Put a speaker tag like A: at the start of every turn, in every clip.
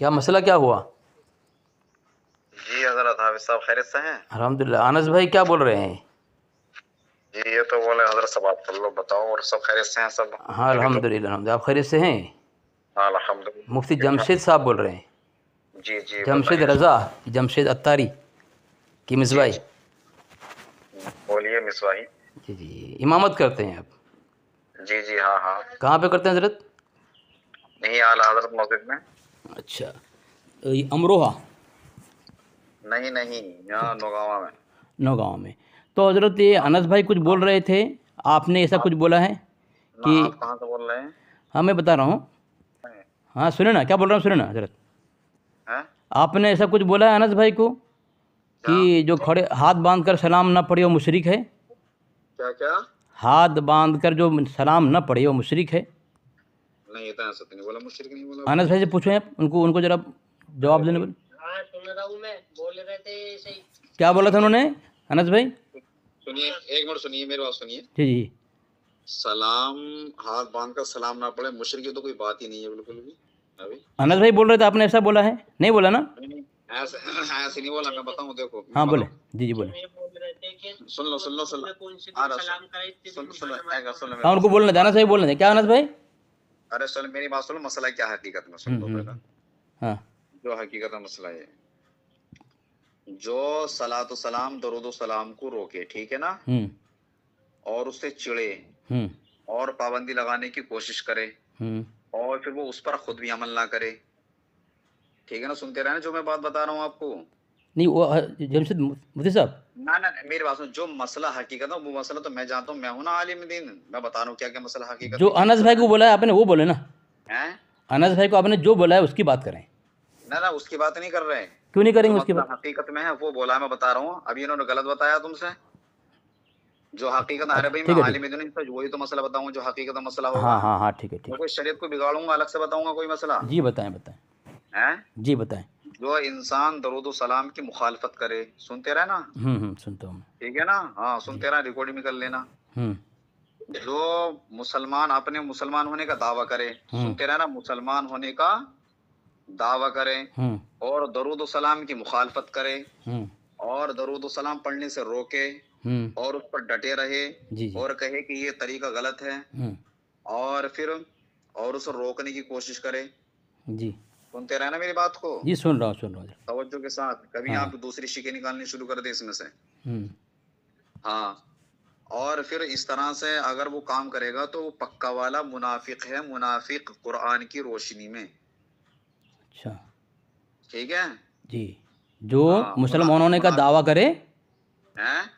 A: کیا مسئلہ کیا ہوا؟
B: جی حضرت حافظ صاحب خیریت سے ہیں؟
A: الحمدللہ. انس بھائی کیا بول رہے ہیں؟
B: جی یہ تو بولے حضرت صاحب آپ کر لو، بتاؤ اور سب خیریت سے ہیں سب؟
A: ہاں الحمدللہ آپ خیریت سے ہیں؟
B: ہاں الحمدللہ.
A: مفتی جمشید صاحب بول رہے ہیں.
B: جی جی
A: جمشید
B: بتائیے.
A: رضا، جمشید اتاری کی
B: جی
A: مصباحی.
B: جی بولیے مصباحی.
A: جی جی امامت کرتے ہیں آپ؟
B: جی جی ہاں ہاں.
A: کہاں پہ کرتے ہیں حضرت؟
B: نہیں اعلیٰ حضرت مسجد میں.
A: اچھا امروہہ؟
B: نہیں نہیں یہاں نوگاواں میں.
A: نوگاؤں میں. تو حضرت یہ
B: ہاں
A: انس بھائی کچھ بول رہے تھے، آپ نے ایسا کچھ بولا ہے
B: نہ
A: کہ؟
B: آپ کہاں سے بول رہے ہیں؟
A: ہاں میں بتا رہا ہوں. ہاں سنیں نا کیا بول رہا ہوں، سنیں نا حضرت.
B: ہیں؟
A: آپ نے ایسا کچھ بولا ہے انس بھائی کو
B: کیا
A: کہ جو کھڑے ہاتھ باندھ کر سلام نہ پڑھے وہ مشرک ہے؟
B: کیا کیا؟
A: ہاتھ باندھ کر جو سلام نہ پڑھے وہ مشرک ہے؟
B: نہیں یہ تو ایسا تو نہیں بولا، مشرک نہیں بولا.
A: انس بھائی سے پوچھیں آپ، ان کو ذرا جواب دینے بولے. کیا بولا تھا انہوں نے انس بھائی؟
B: سنیے ایک منٹ سنیے میری بات سنیے.
A: جی جی.
B: سلام ہاتھ باندھ کر سلام نہ پڑے مشرک کی تو کوئی بات ہی نہیں ہے بالکل بھی. ابھی
A: انس بھائی بول رہے تھے، آپ نے ایسا بولا ہے؟ نہیں بولا نا؟
B: ایسے نہیں بولا. میں بتاؤں دیکھو
A: ہاں بولے. جی جی بولے.
B: سن لو سن لو سن لو.
A: ہاں ان کو بولنے دیں، انس بھائی بولنے دیں. کیا انس بھائی؟
B: ارے سن میری بات سنو، مسئلہ کیا ہے حقیقت میں سن لو پہلا.
A: ہاں
B: جو حقیقت میں مسئلہ ہے جو صلاۃ و سلام درود و سلام کو روکے، ٹھیک ہے نا، اور اس سے چڑے اور پابندی لگانے کی کوشش کرے اور پھر وہ اس پر خود بھی عمل نہ کرے، ٹھیک ہے نا. سنتے رہے نا جو میں بات بتا رہا ہوں آپ کو.
A: نہیں وہ جمشید مفتی صاحب
B: نہ میری بات سنو، جو مسئلہ حقیقت ہے وہ مسئلہ تو میں جانتا ہوں، میں ہوں نا عالم دین، میں بتا رہا ہوں کیا کیا مسئلہ حقیقت
A: جو
B: میں کیا
A: انس
B: مسئلہ
A: بھائی کو بولا ہے آپ نے وہ بولے نا.
B: ہے.
A: انس بھائی کو آپ نے جو بولا ہے اس کی بات کریں.
B: نہ اس کی بات نہیں کر رہے ہیں.
A: کیوں نہیں کریں
B: جو
A: گے اس کی
B: مسئلہ
A: بات؟
B: حقیقت میں ہے وہ بولا ہے، میں بتا رہا ہوں. ابھی انہوں نے غلط بتایا تم سے. جو حقیقت ہے، ارے بھائی میں
A: ٹھیک ہے ٹھیک.
B: عالم دین ہوں، وہی تو مسئلہ بتاؤں جو حقیقت مسئلہ ہوگا.
A: ہاں ہاں ہاں ٹھیک ہے ٹھیک
B: میں
A: ہے.
B: کوئی شریعت کو بگاڑوں گا، الگ سے بتاؤں گا کوئی مسئلہ
A: جی بتائیں بتائیں.
B: ہے.
A: جی بتائیں.
B: جو انسان درود و سلام کی مخالفت کرے، سنتے رہے نا،
A: سنتا ہوں میں.
B: ٹھیک ہے نا. ہاں
A: جی.
B: سنتے رہنا، ریکارڈنگ میں کر لینا.
A: ہوں
B: جو مسلمان اپنے مسلمان ہونے کا دعویٰ کرے، سنتے رہنا، مسلمان ہونے کا دعویٰ کرے اور درود و سلام کی مخالفت کرے اور درود و سلام پڑھنے سے روکے اور اس پر ڈٹے رہے
A: جی جی.
B: اور کہے کہ یہ طریقہ غلط ہے اور پھر اور اسے روکنے کی کوشش کرے.
A: جی
B: سنتے رہنا میری بات کو
A: جی سن رہا ہوں سن رہا ہوں.
B: توجہ کے ساتھ. کبھی
A: ہاں.
B: آپ دوسری شکیں نکالنی شروع کر دیں اس میں سے.
A: ہوں
B: ہاں. اور پھر اس طرح سے اگر وہ کام کرے گا تو وہ پکا والا منافق ہے، منافق قرآن کی روشنی میں.
A: اچھا
B: ٹھیک ہے.
A: جی. جو
B: ہاں
A: مسلمان ہونے کا دعویٰ کرے،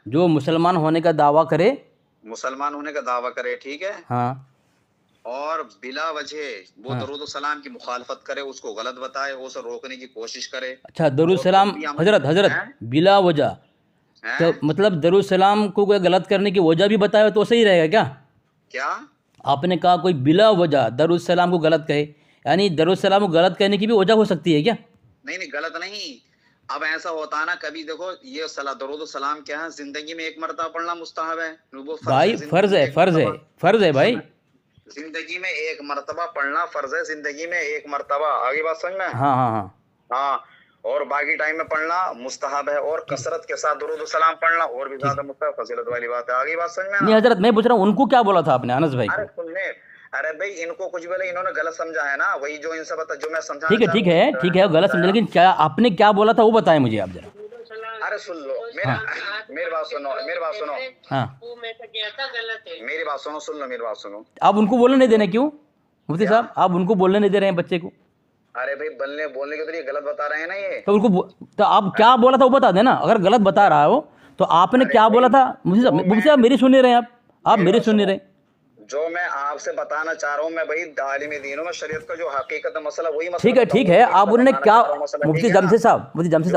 A: جو مسلمان ہونے کا دعویٰ کرے،
B: مسلمان ہونے کا دعویٰ کرے، ٹھیک ہے،
A: ہاں
B: اور بلا وجہ وہ درود و سلام کی مخالفت کرے، اس کو غلط بتائے، اسے روکنے کی کوشش کرے.
A: اچھا درود السلام حضرت بلا وجہ، تو مطلب درود السلام کو کوئی غلط کرنے کی وجہ بھی بتائے تو صحیح رہے گا کیا؟
B: کیا
A: آپ نے کہا کوئی بلا وجہ درود السلام کو غلط کہے، یعنی درود السلام کو غلط کہنے کی بھی وجہ ہو سکتی ہے کیا؟
B: نہیں غلط نہیں. اب ایسا ہوتا ہے نا کبھی، دیکھو یہ درود و سلام کیا ہے، زندگی میں ایک مرتبہ پڑھنا مستحب ہے. وہ
A: بھائی فرض ہے، فرض ہے بھائی.
B: زندگی میں ایک مرتبہ پڑھنا فرض ہے، زندگی میں ایک مرتبہ. آگے بات سمجھ میں؟
A: ہاں ہاں ہاں
B: ہاں. اور باقی ٹائم میں پڑھنا مستحب ہے، اور کثرت کے ساتھ درود و سلام پڑھنا اور بھی زیادہ مستحب فضیلت والی بات ہے. آگے بات سمجھ میں؟
A: نہیں حضرت میں پوچھ رہا ہوں ان کو کیا بولا تھا آپ نے انس بھائی کو؟
B: ارے سننے، ارے بھائی ان کو کچھ بولے، انہوں نے غلط سمجھا ہے نا، وہی جو ان سے بتا جو میں سمجھانا چاہ
A: ٹھیک ہے ٹھیک ہے غلط سمجھا، لیکن کیا آپ نے کیا بولا تھا وہ بتائیں مجھے آپ ذرا.
B: ارے سن لو میری بات سنو، میری بات سنو.
A: ہاں
B: میری بات سنو، سن لو میری بات سنو.
A: آپ ان کو بولنے نہیں دینا کیوں مفتی صاحب؟ آپ ان کو بولنے نہیں دے رہے ہیں بچے کو.
B: ارے بھائی بولنے کے تو یہ غلط بتا رہے ہیں نا. یہ
A: تو ان کو تو آپ کیا بولا تھا وہ بتا دینا. اگر غلط بتا رہا ہو تو آپ نے کیا بولا تھا مفتی صاحب؟ میری سن نہیں رہے ہیں آپ میری سن نہیں رہے.
B: جو میں آپ سے بتانا چاہ رہا ہوں، میں بھائی عالم دین ہوں، میں شریعت کا جو حقیقت مسئلہ وہی مسئلہ
A: ٹھیک ہے. آپ انہوں نے کیا مفتی جمشید صاحب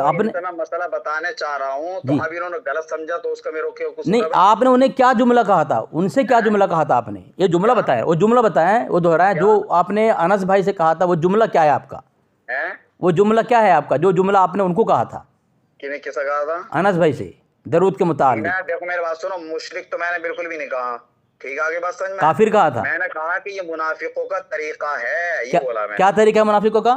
A: آپ نے
B: میں مسئلہ بتانے چاہ رہا ہوں تو اب انہوں نے غلط سمجھا تو اس کا میرے کو
A: نہیں. آپ نے انہیں کیا جملہ کہا تھا؟ ان سے کیا جملہ کہا تھا آپ نے؟ یہ جملہ بتایا، وہ جملہ بتائیں، وہ دہرائیں جو آپ نے انس بھائی سے کہا تھا. وہ جملہ کیا ہے آپ کا؟ وہ جملہ کیا ہے آپ کا جو جملہ آپ نے ان کو کہا تھا؟
B: کیسا کہا تھا؟
A: انس بھائی سے درود کے متعلق.
B: دیکھو میری بات سنو، مشرک تو میں نے بالکل بھی نہیں کہا، ٹھیک ہے. آگے بات سمجھ میں؟
A: کافر کہا تھا.
B: میں نے کہا کہ یہ منافقوں کا طریقہ ہے، یہ بولا میں.
A: کیا طریقہ ہے منافقوں کا؟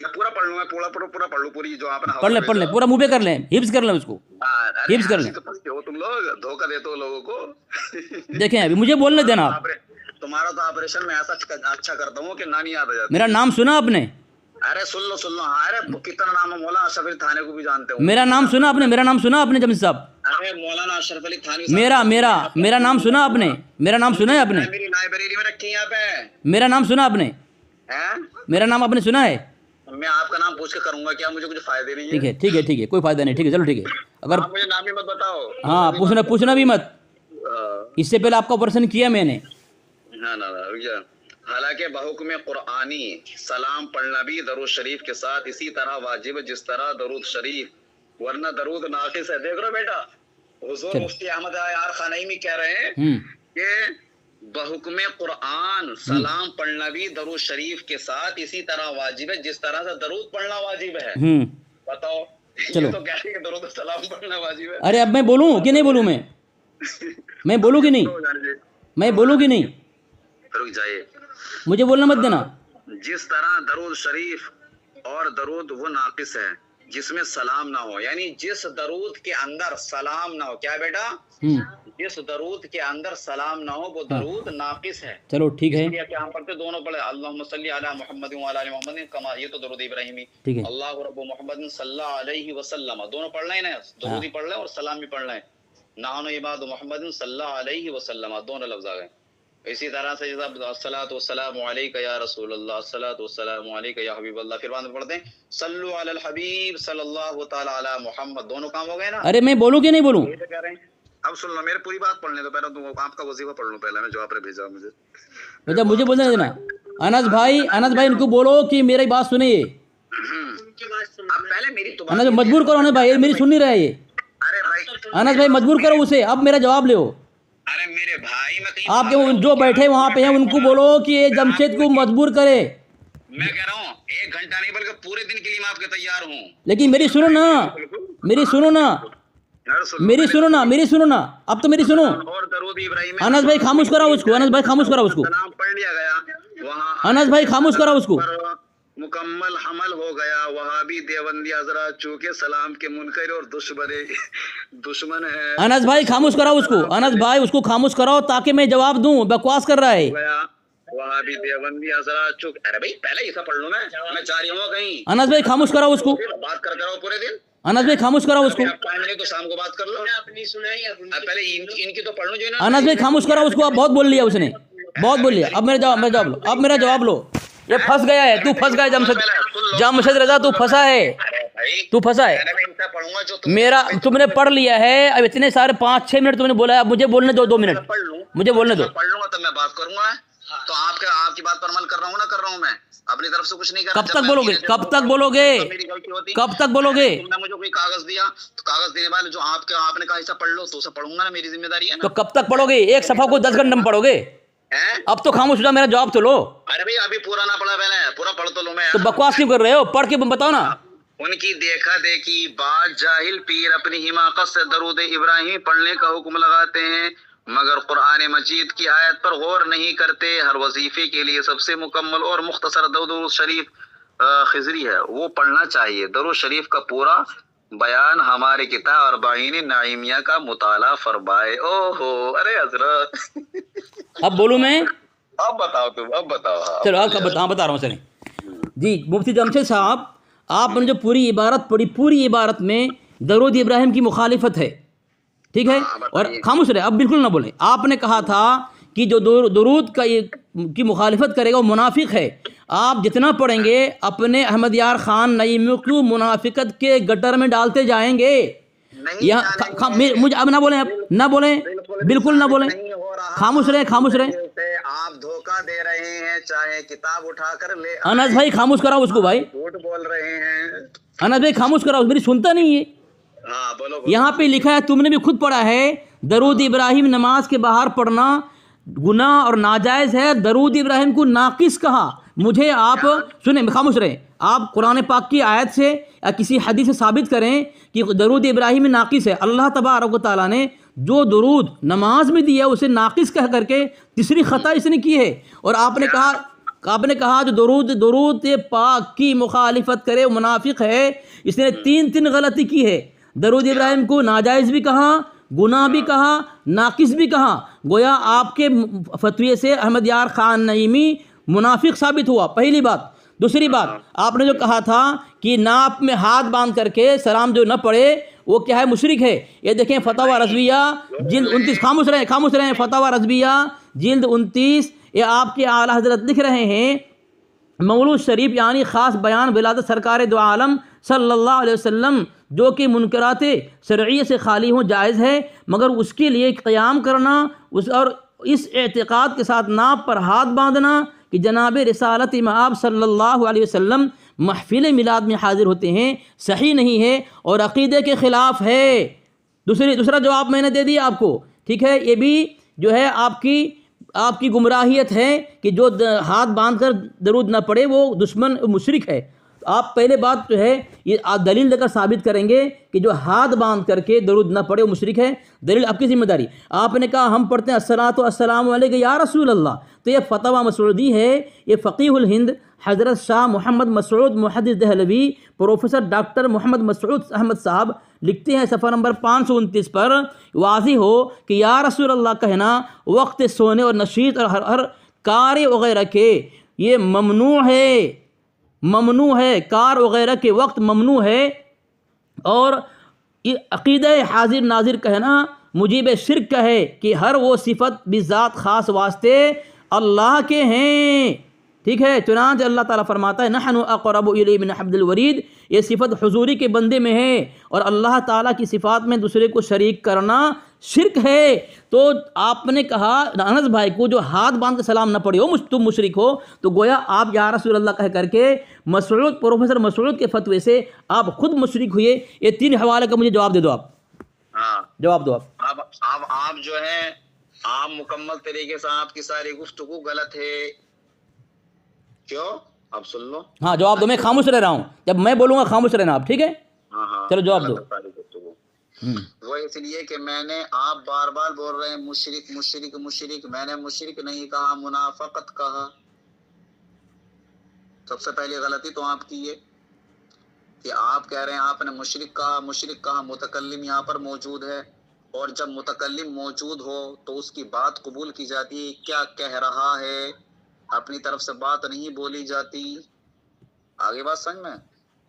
B: میں پورا پڑھ لوں، میں پورا پڑھ لوں پوری جو آپ نے
A: پڑھ لیں پورا منہ پہ کر لیں، حفظ کر لیں اس کو، حفظ کر لیں۔
B: ہو تم لوگ دھوکہ دیتے ہو لوگوں کو۔
A: دیکھیں ابھی مجھے بولنے دینا آپ۔
B: تمہارا تو آپریشن میں ایسا اچھا کرتا ہوں کہ نانی یاد آ جاتی۔
A: میرا نام سنا آپ نے؟
B: ارے سن لو ارے کتنا نام ہے، مولانا اشرف علی تھانے کو بھی جانتے ہو۔
A: میرا نام سنا آپ نے؟ میرا نام سنا آپ نے جمشید صاحب؟
B: ارے مولانا اشرف علی تھانوی
A: میرا نام سنا آپ نے؟ میرا نام سنا ہے آپ نے؟
B: میری لائبریری میں رکھی یہاں پہ۔
A: میرا نام سنا آپ نے؟ میرا نام آپ نے سنا ہے؟
B: میں آپ کا نام پوچھ کے کروں گا کیا؟ مجھے کچھ فائدے نہیں ہے۔
A: ٹھیک ہے کوئی فائدہ نہیں، ٹھیک ہے چلو ٹھیک ہے۔ اگر
B: مجھے نام ہی مت بتاؤ۔
A: ہاں پوچھنا بھی مت، اس سے پہلے آپ کا آپریشن کیا میں نے۔
B: حالانکہ بحکم قرآنی سلام پڑھنا بھی درود شریف کے ساتھ اسی طرح واجب ہے جس طرح درود شریف، ورنہ درود ناقص ہے۔ دیکھ رہو بیٹا، حضور مفتی احمد یار خانئی کہہ رہے ہیں کہ بحکم قرآن سلام پڑھنا بھی درود شریف کے ساتھ اسی طرح واجب ہے جس طرح سے درود پڑھنا واجب ہے۔ بتاؤ،
A: چلو
B: تو کہتے ہیں کہ درود سلام پڑھنا واجب ہے۔
A: ارے اب میں بولوں کہ نہیں بولوں؟ میں بولوں کہ نہیں؟ میں بولوں کہ نہیں؟
B: رک جائیے،
A: مجھے بولنا مت دینا۔
B: جس طرح درود شریف اور درود وہ ناقص ہے جس میں سلام نہ ہو، یعنی جس درود کے اندر سلام نہ ہو، کیا بیٹا؟ جس درود کے اندر سلام نہ ہو وہ درود ناقص ہے۔
A: چلو ٹھیک ہے،
B: کیا ہم پڑھتے دونوں پڑھے، اللہم صلی علی محمد وعلی آل محمد کما، یہ تو درود ابراہیمی، اللہ رب محمد صلی اللہ علیہ وسلم، دونوں پڑھ لیں نا، درود ہی پڑھ لیں اور سلام بھی پڑھ لیں، نحن عباد محمد صلی اللہ علیہ وسلم، دونوں لفظ آ گئے۔ اسی طرح سے الصلاۃ والسلام علیک یا رسول اللہ، الصلاۃ والسلام علیک یا حبیب اللہ، پھر بعد میں پڑھتے ہیں صلو علی الحبیب صلی اللہ تعالی علی محمد، دونوں کام ہو گئے نا۔
A: ارے میں بولوں کہ نہیں بولوں؟
B: اب سن لو، میرے پوری بات پڑھنے دو، پہلے تو آپ کا وظیفہ پڑھ لوں، پہلے میں جو آپ نے بھیجا مجھے۔
A: بیٹا مجھے بولنے دینا۔ انس بھائی ان کو بولو کہ میری بات سنے، یہ
B: اب پہلے میری تو
A: انس مجبور کرو انس بھائی، میری سن نہیں رہا ہے یہ۔
B: ارے بھائی
A: انس بھائی مجبور کرو اسے، اب میرا جواب لو۔
B: ارے میرے بھائی، میں
A: آپ کے جو بیٹھے وہاں پہ ہیں ان کو بولو کہ یہ جمشید کو مجبور کرے۔
B: میں کہہ رہا ہوں 1 گھنٹہ نہیں بلکہ پورے دن کے لیے میں آپ کے تیار ہوں،
A: لیکن میری سنو نا، میری سنو نا، اب تو میری سنو۔
B: اور درود ابراہیم
A: انس بھائی خاموش کراؤ اس کو، انس بھائی خاموش کراؤ اس کو،
B: نام پڑھ لیا گیا، وہاں
A: انس بھائی خاموش کراؤ اس کو۔
B: مکمل حمل ہو گیا، وہابی دیوبندی حضرات چونکہ سلام کے منکر اور دشمن ہے۔
A: انس بھائی خاموش کراؤ اس کو، انس بھائی اس کو خاموش کراؤ تاکہ میں جواب دوں، بکواس کر رہا ہے۔
B: وہابی دیوبندی حضرات چونکہ، ارے بھائی پہلے یہ سب پڑھ لوں، میں جاری ہوں کہیں۔
A: انس بھائی خاموش کراؤ اس کو،
B: بات کر رہا ہوں پورے دن۔
A: انس بھائی خاموش کراؤ اس کو،
B: تو شام کو بات کر لو، پہلے ان کی تو پڑھ لوں جو
A: انس بھائی خاموش کراؤ اس کو۔ اب بہت بول لیا اس نے، بہت بول لیا، اب میرا جواب لو، اب میرا جواب لو۔ یہ پھنس گیا ہے، تو پھنس گیا جمشید رضا، تو پھنسا ہے، تو پھنسا ہے میرا۔ تم نے پڑھ لیا ہے، اب اتنے سارے 5-6 منٹ تم نے بولا ہے، اب مجھے بولنے دو 2 منٹ، مجھے بولنے دو۔
B: پڑھ لوں گا تب میں بات کروں گا، تو آپ کی بات پر عمل کر رہا ہوں، نہ کر رہا ہوں، میں اپنی طرف سے کچھ نہیں کر رہا۔
A: کب تک بولو گے؟ کب تک بولو گے؟ کب تک بولو گے؟
B: تم نے مجھے کوئی کاغذ دیا تو کاغذ دینے والے جو آپ نے کہا حصہ پڑھ لو، تو اسے پڑھوں گا نا، میری ذمہ داری ہے نا۔
A: تو کب تک پڑھو گے؟ ایک صفحہ کو 10 گھنٹے میں پڑھو گے؟ اب تو خاموش ہو جاؤ، میرا جواب تو لو۔
B: ارے بھائی ابھی پورا نہ پڑھا، پہلے پورا پڑھ تو لو میں۔
A: تو بکواس کیوں کر رہے ہو؟ پڑھ کے بتاؤ نا۔
B: ان کی دیکھا دیکھی بعض جاہل پیر اپنی حماقت سے درود ابراہیم پڑھنے کا حکم لگاتے ہیں، مگر قرآن مجید کی آیت پر غور نہیں کرتے۔ ہر وظیفے کے لیے سب سے مکمل اور مختصر درود شریف خضری ہے، وہ پڑھنا چاہیے۔ درود شریف کا پورا بیان ہمارے کتاب اربعین نعیمیہ کا مطالعہ فرمائے۔ او ہو، ارے حضرت
A: اب بولوں میں؟
B: اب بتاؤ تم، اب بتاؤ۔
A: چلو آپ بتا رہا ہوں سر جی۔ مفتی جمشید صاحب، آپ نے جو پوری عبارت پڑھی، پوری عبارت میں درود ابراہیم کی مخالفت ہے، ٹھیک ہے؟ اور خاموش رہے، اب بالکل نہ بولیں۔ آپ نے کہا تھا کہ جو درود کی مخالفت کرے گا وہ منافق ہے۔ آپ جتنا پڑھیں گے اپنے احمد یار خان نعیمی کو منافقت کے گٹر میں ڈالتے جائیں گے۔ مجھے اب نہ بولیں، اب نہ بولیں، بالکل نہ بولیں، خاموش رہیں، خاموش رہیں۔
B: آپ دھوکہ دے رہے ہیں، چاہے کتاب اٹھا کر لے۔
A: انس بھائی خاموش کراؤ اس کو بھائی،
B: جھوٹ بول رہے ہیں۔
A: انس بھائی خاموش کراؤ، میری سنتا نہیں ہے۔
B: ہاں بولو۔
A: یہاں پہ لکھا ہے، تم نے بھی خود پڑھا ہے، درود ابراہیم نماز کے باہر پڑھنا گناہ اور ناجائز ہے۔ درود ابراہیم کو ناقص کہا۔ مجھے آپ سنیں، خاموش رہیں، آپ قرآن پاک کی آیت سے یا کسی حدیث سے ثابت کریں کہ درود ابراہیم ناقص ہے۔ اللہ تبارک و تعالیٰ نے جو درود نماز میں دیا اسے ناقص کہہ کر کے تیسری خطا اس نے کی ہے۔ اور آپ نے کہا آپ نے کہا جو درود پاک کی مخالفت کرے وہ منافق ہے. اس نے تین غلطی کی ہے. درود ابراہیم کو ناجائز بھی کہا, گناہ بھی کہا, ناقص بھی کہا. گویا آپ کے فتوے سے احمد یار خان نعیمی منافق ثابت ہوا, پہلی بات. دوسری بات, آپ نے جو کہا تھا کہ ناپ میں ہاتھ باندھ کر کے سلام جو نہ پڑھے وہ کیا ہے, مشرک ہے. یہ دیکھیں فتاوی رضویہ جلد 29, خاموش رہیں, فتاوی رضویہ جلد 29, یہ آپ کے اعلیٰ حضرت لکھ رہے ہیں مولود شریف یعنی خاص بیان ولادت سرکار دو عالم صلی اللہ علیہ وسلم جو کہ منکرات شرعیہ سے خالی ہوں جائز ہے, مگر اس کے لیے قیام کرنا اور اس اعتقاد کے ساتھ ناپ پر ہاتھ باندھنا کہ جناب رسالت مآب صلی اللہ علیہ وسلم محفل میلاد میں حاضر ہوتے ہیں صحیح نہیں ہے اور عقیدے کے خلاف ہے. دوسرا جواب میں نے دے دیا آپ کو, ٹھیک ہے. یہ بھی جو ہے آپ کی گمراہیت ہے کہ جو ہاتھ باندھ کر درود نہ پڑھے وہ دشمن مشرک ہے. آپ پہلے بات جو ہے یہ آپ دلیل دے کر ثابت کریں گے کہ جو ہاتھ باندھ کر کے درود نہ پڑھے وہ مشرک ہے. دلیل آپ کی ذمہ داری. آپ نے کہا ہم پڑھتے ہیں الصلاۃ والسلام علیک یا رسول اللہ, تو یہ فتویٰ مسعودی ہے. یہ فقیہ الہند حضرت شاہ محمد مسعود محدث دہلوی پروفیسر ڈاکٹر محمد مسعود احمد صاحب لکھتے ہیں صفحہ نمبر 529 پر, واضح ہو کہ یا رسول اللہ کہنا وقت سونے اور نشیط اور ہر کار وغیرہ کے یہ ممنوع ہے, کار وغیرہ کے وقت ممنوع ہے. اور یہ عقیدہ حاضر ناظر کہنا مجیب شرک کا ہے کہ ہر وہ صفت بذات خاص واسطے اللہ کے ہیں, ٹھیک ہے. چنانچہ اللہ تعالیٰ فرماتا ہے نحن اقرب الیہ من حبل الورید, یہ صفت حضوری کے بندے میں ہے اور اللہ تعالیٰ کی صفات میں دوسرے کو شریک کرنا شرک ہے. تو آپ نے کہا انس بھائی کو جو ہاتھ باندھ کے سلام نہ پڑھے ہو تم مشرک ہو, تو گویا آپ یا رسول اللہ کہہ کر کے پروفیسر مسعود کے فتوے سے آپ خود مشرک ہوئے. یہ 3 حوالے کا مجھے جواب دے دو. آپ جواب دو.
B: آپ جو ہے آپ مکمل طریقے سے آپ کی ساری گفتگو غلط ہے. کیوں؟ آپ سن لو.
A: ہاں جواب دو, میں خاموش رہ رہا ہوں, جب میں بولوں گا خاموش رہنا آپ, ٹھیک ہے. چلو جواب دو.
B: وہ اس لیے کہ میں نے آپ بار بار بول رہے ہیں مشرک مشرک مشرک, میں نے مشرک نہیں کہا, منافقت کہا. سب سے پہلی غلطی تو آپ کی ہے کہ آپ کہہ رہے ہیں آپ نے مشرک کہا. متکلم یہاں پر موجود ہے, اور جب متکلم موجود ہو تو اس کی بات قبول کی جاتی ہے. کیا کہہ رہا ہے, اپنی طرف سے بات نہیں بولی جاتی. آگے بات سمجھ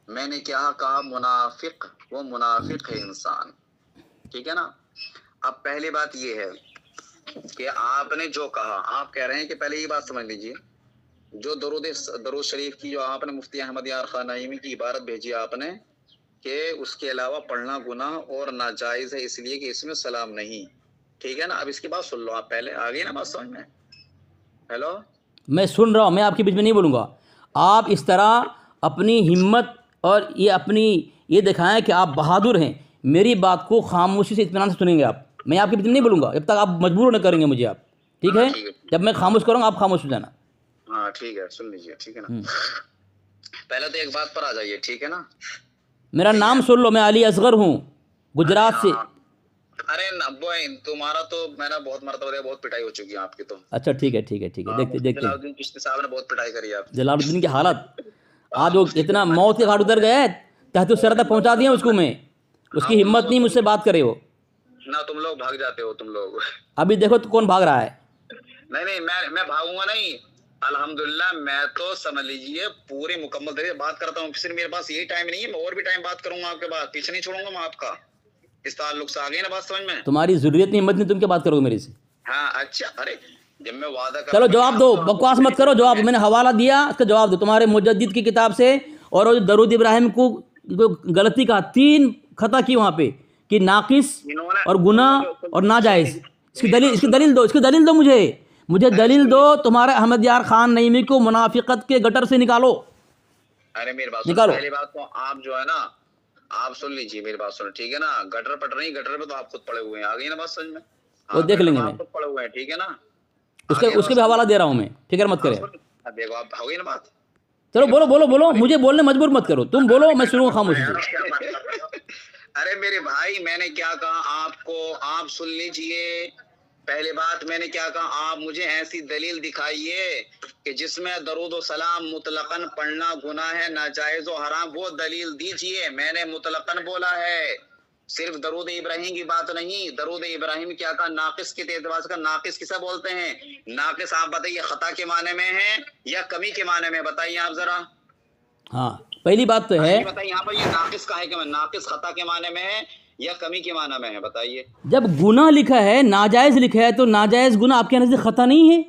B: میں نے کیا کہا, منافق, وہ منافق ہے انسان, ٹھیک ہے نا. اب پہلی بات یہ ہے کہ آپ نے جو کہا, آپ کہہ رہے ہیں کہ پہلے یہ بات سمجھ لیجئے, جو درود شریف کی جو آپ نے مفتی احمد یار خان نعیمی کی عبارت بھیجی آپ نے کہ اس کے علاوہ پڑھنا گناہ اور ناجائز ہے اس لیے کہ اس میں سلام نہیں, ٹھیک ہے نا. اب اس کی بات سن لو آپ پہلے, آگے نا بات سمجھ میں. ہیلو,
A: میں سن رہا ہوں, میں آپ کے بیچ میں نہیں بولوں گا. آپ اس طرح اپنی ہمت اور یہ دکھائیں کہ آپ بہادر ہیں. میری بات کو خاموشی سے اطمینان سے سنیں گے آپ. میں آپ کے بیچ میں نہیں بولوں گا جب تک آپ مجبور نہ کریں گے مجھے آپ, ٹھیک ہے. جب میں خاموش کروں گا آپ خاموش ہو جانا.
B: ہاں ٹھیک ہے, سن لیجیے, ٹھیک ہے نا. پہلے تو ایک بات پر آ جائیے, ٹھیک ہے نا.
A: میرا نام سن لو, میں علی اصغر ہوں, گجرات سے.
B: ارے تمہارا تو میں نے بہت مرتبہ بہت پٹائی ہو چکی ہے آپ کی تو.
A: اچھا ٹھیک ہے دیکھتے
B: جلال الدین چشتی صاحب نے بہت پٹائی کری ہے آپ.
A: جلال الدین کی حالت آج وہ اتنا موت کے گھاٹ اتر گئے, تحت الثری تک پہنچا دیا اس کو. میں اس کی ہمت نہیں مجھ سے بات کرے ہو
B: نہ. تم لوگ بھاگ جاتے ہو, تم لوگ.
A: ابھی دیکھو تو کون بھاگ رہا ہے.
B: نہیں میں بھاگوں گا نہیں. الحمدللہ میں تو سمجھ لیجیے پوری مکمل طریقے بات کرتا ہوں. صرف میرے پاس یہی ٹائم نہیں ہے, میں اور بھی ٹائم بات کروں گا آپ کے بعد, پیچھے نہیں چھوڑوں گا میں آپ کا. اس تعلق سے آگے نا بات سمجھ میں.
A: تمہاری ضروریت نہیں, ہمت نہیں, تم کیا بات کرو گے میرے سے.
B: ہاں اچھا, ارے جب میں وعدہ
A: چلو جواب دو, بکواس مت کرو. جواب میں نے حوالہ دیا, اس کا جواب دو. تمہارے مجدد کی کتاب سے, اور درود ابراہیم کو غلطی کا 3 خطا کی وہاں پہ کہ ناقص اور گناہ اور ناجائز. اس کی دلیل دو مجھے دلیل دو. تمہارے احمد یار خان نعیمی کو منافقت کے گٹر سے نکالو.
B: ارے میری بات سنو, پہلی بات تو آپ جو ہے نا آپ سن لیجیے, میری بات سنو, ٹھیک ہے نا. گٹر پٹ رہی, گٹر پہ تو آپ خود پڑے ہوئے ہیں, آگے نا بات سمجھ میں.
A: وہ دیکھ لیں گے, میں
B: خود پڑے ہوئے ہیں, ٹھیک ہے نا.
A: اس کے بھی حوالہ دے رہا ہوں میں, فکر مت کرے.
B: دیکھو آپ ہو گئی نا بات.
A: چلو بولو, مجھے بولنے مجبور مت کرو. تم بولو, میں سنوں گا خاموشی سے.
B: ارے میرے بھائی, میں نے کیا کہا آپ کو, آپ سن لیجئے. پہلی بات میں نے کیا کہا, آپ مجھے ایسی دلیل دکھائیے کہ جس میں درود و سلام مطلقاً پڑھنا گناہ ہے، ناجائز و حرام، وہ دلیل دیجئے. میں نے مطلقاً بولا ہے، صرف درود ابراہیم کی بات نہیں. درود ابراہیم کیا کہا؟ ناقص کے اعتبار سے. ناقص کسے بولتے ہیں؟ ناقص آپ بتائیے خطا کے معنی میں ہے یا کمی کے معنی میں؟ بتائیے آپ ذرا.
A: ہاں پہلی بات تو ہے،
B: بتائیے یہاں پر یہ ناقص کا ہے کہ ناقص خطا کے معنی میں ہے یا کمی کے معنی میں ہے؟ بتائیے.
A: جب گناہ لکھا ہے، ناجائز لکھا ہے، تو ناجائز گناہ آپ کے نزدیک خطا نہیں ہے؟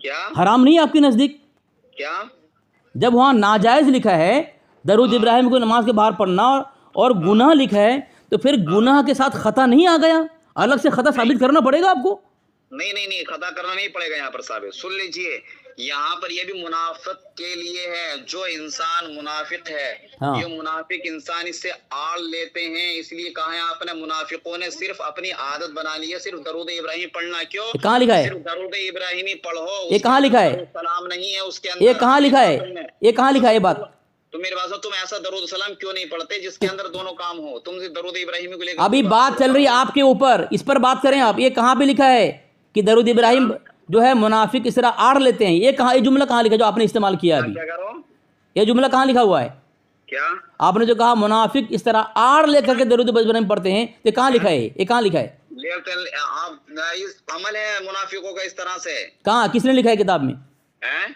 B: کیا
A: حرام نہیں ہے آپ کے نزدیک؟
B: کیا
A: جب وہاں ناجائز لکھا ہے درود ابراہیم کو نماز کے باہر پڑھنا اور گناہ لکھا ہے، تو پھر گناہ کے ساتھ خطا نہیں آ گیا؟ الگ سے خطا ثابت کرنا پڑے گا آپ کو؟
B: نہیں خطا کرنا نہیں پڑے گا یہاں پر ثابت. سن لیجئے، یہاں پر یہ بھی منافق کے لیے ہے. جو انسان منافق ہے،
A: ہاں.
B: یہ منافق انسان اس سے آڑ لیتے ہیں. اس لیے کہا ہے آپ نے منافقوں نے صرف اپنی عادت بنا لی ہے صرف درود ابراہیم پڑھنا. کیوں؟
A: یہ کہاں لکھا ہے؟
B: صرف درود ابراہیمی پڑھو.
A: یہ کہاں لکھا ہے؟
B: سلام نہیں ہے اس کے اندر.
A: یہ کہاں لکھا ہے؟ یہ کہاں لکھا ہے یہ بات؟
B: تو میرے پاس تم ایسا درود السلام کیوں نہیں پڑھتے جس کے اندر دونوں کام ہو؟ تم درود ابراہیمی کو لے کر
A: ابھی بات چل رہی ہے آپ کے اوپر، اس پر بات کریں آپ. یہ کہاں پہ لکھا ہے کہ درود ابراہیم جو ہے منافق اس طرح آڑ لیتے ہیں؟ یہ کہاں، یہ جملہ کہاں لکھا ہے جو آپ نے استعمال کیا ابھی؟
B: کیا کرو؟
A: یہ جملہ کہاں لکھا ہوا ہے؟
B: کیا
A: آپ نے جو کہا منافق اس طرح آڑ لے کر کے درود ابراہیم پڑھتے ہیں، یہ کہاں لکھا ہے؟ یہ کہاں لکھا ہے؟
B: عمل ہے منافقوں کا اس طرح سے.
A: کہاں، کس نے لکھا ہے کتاب میں؟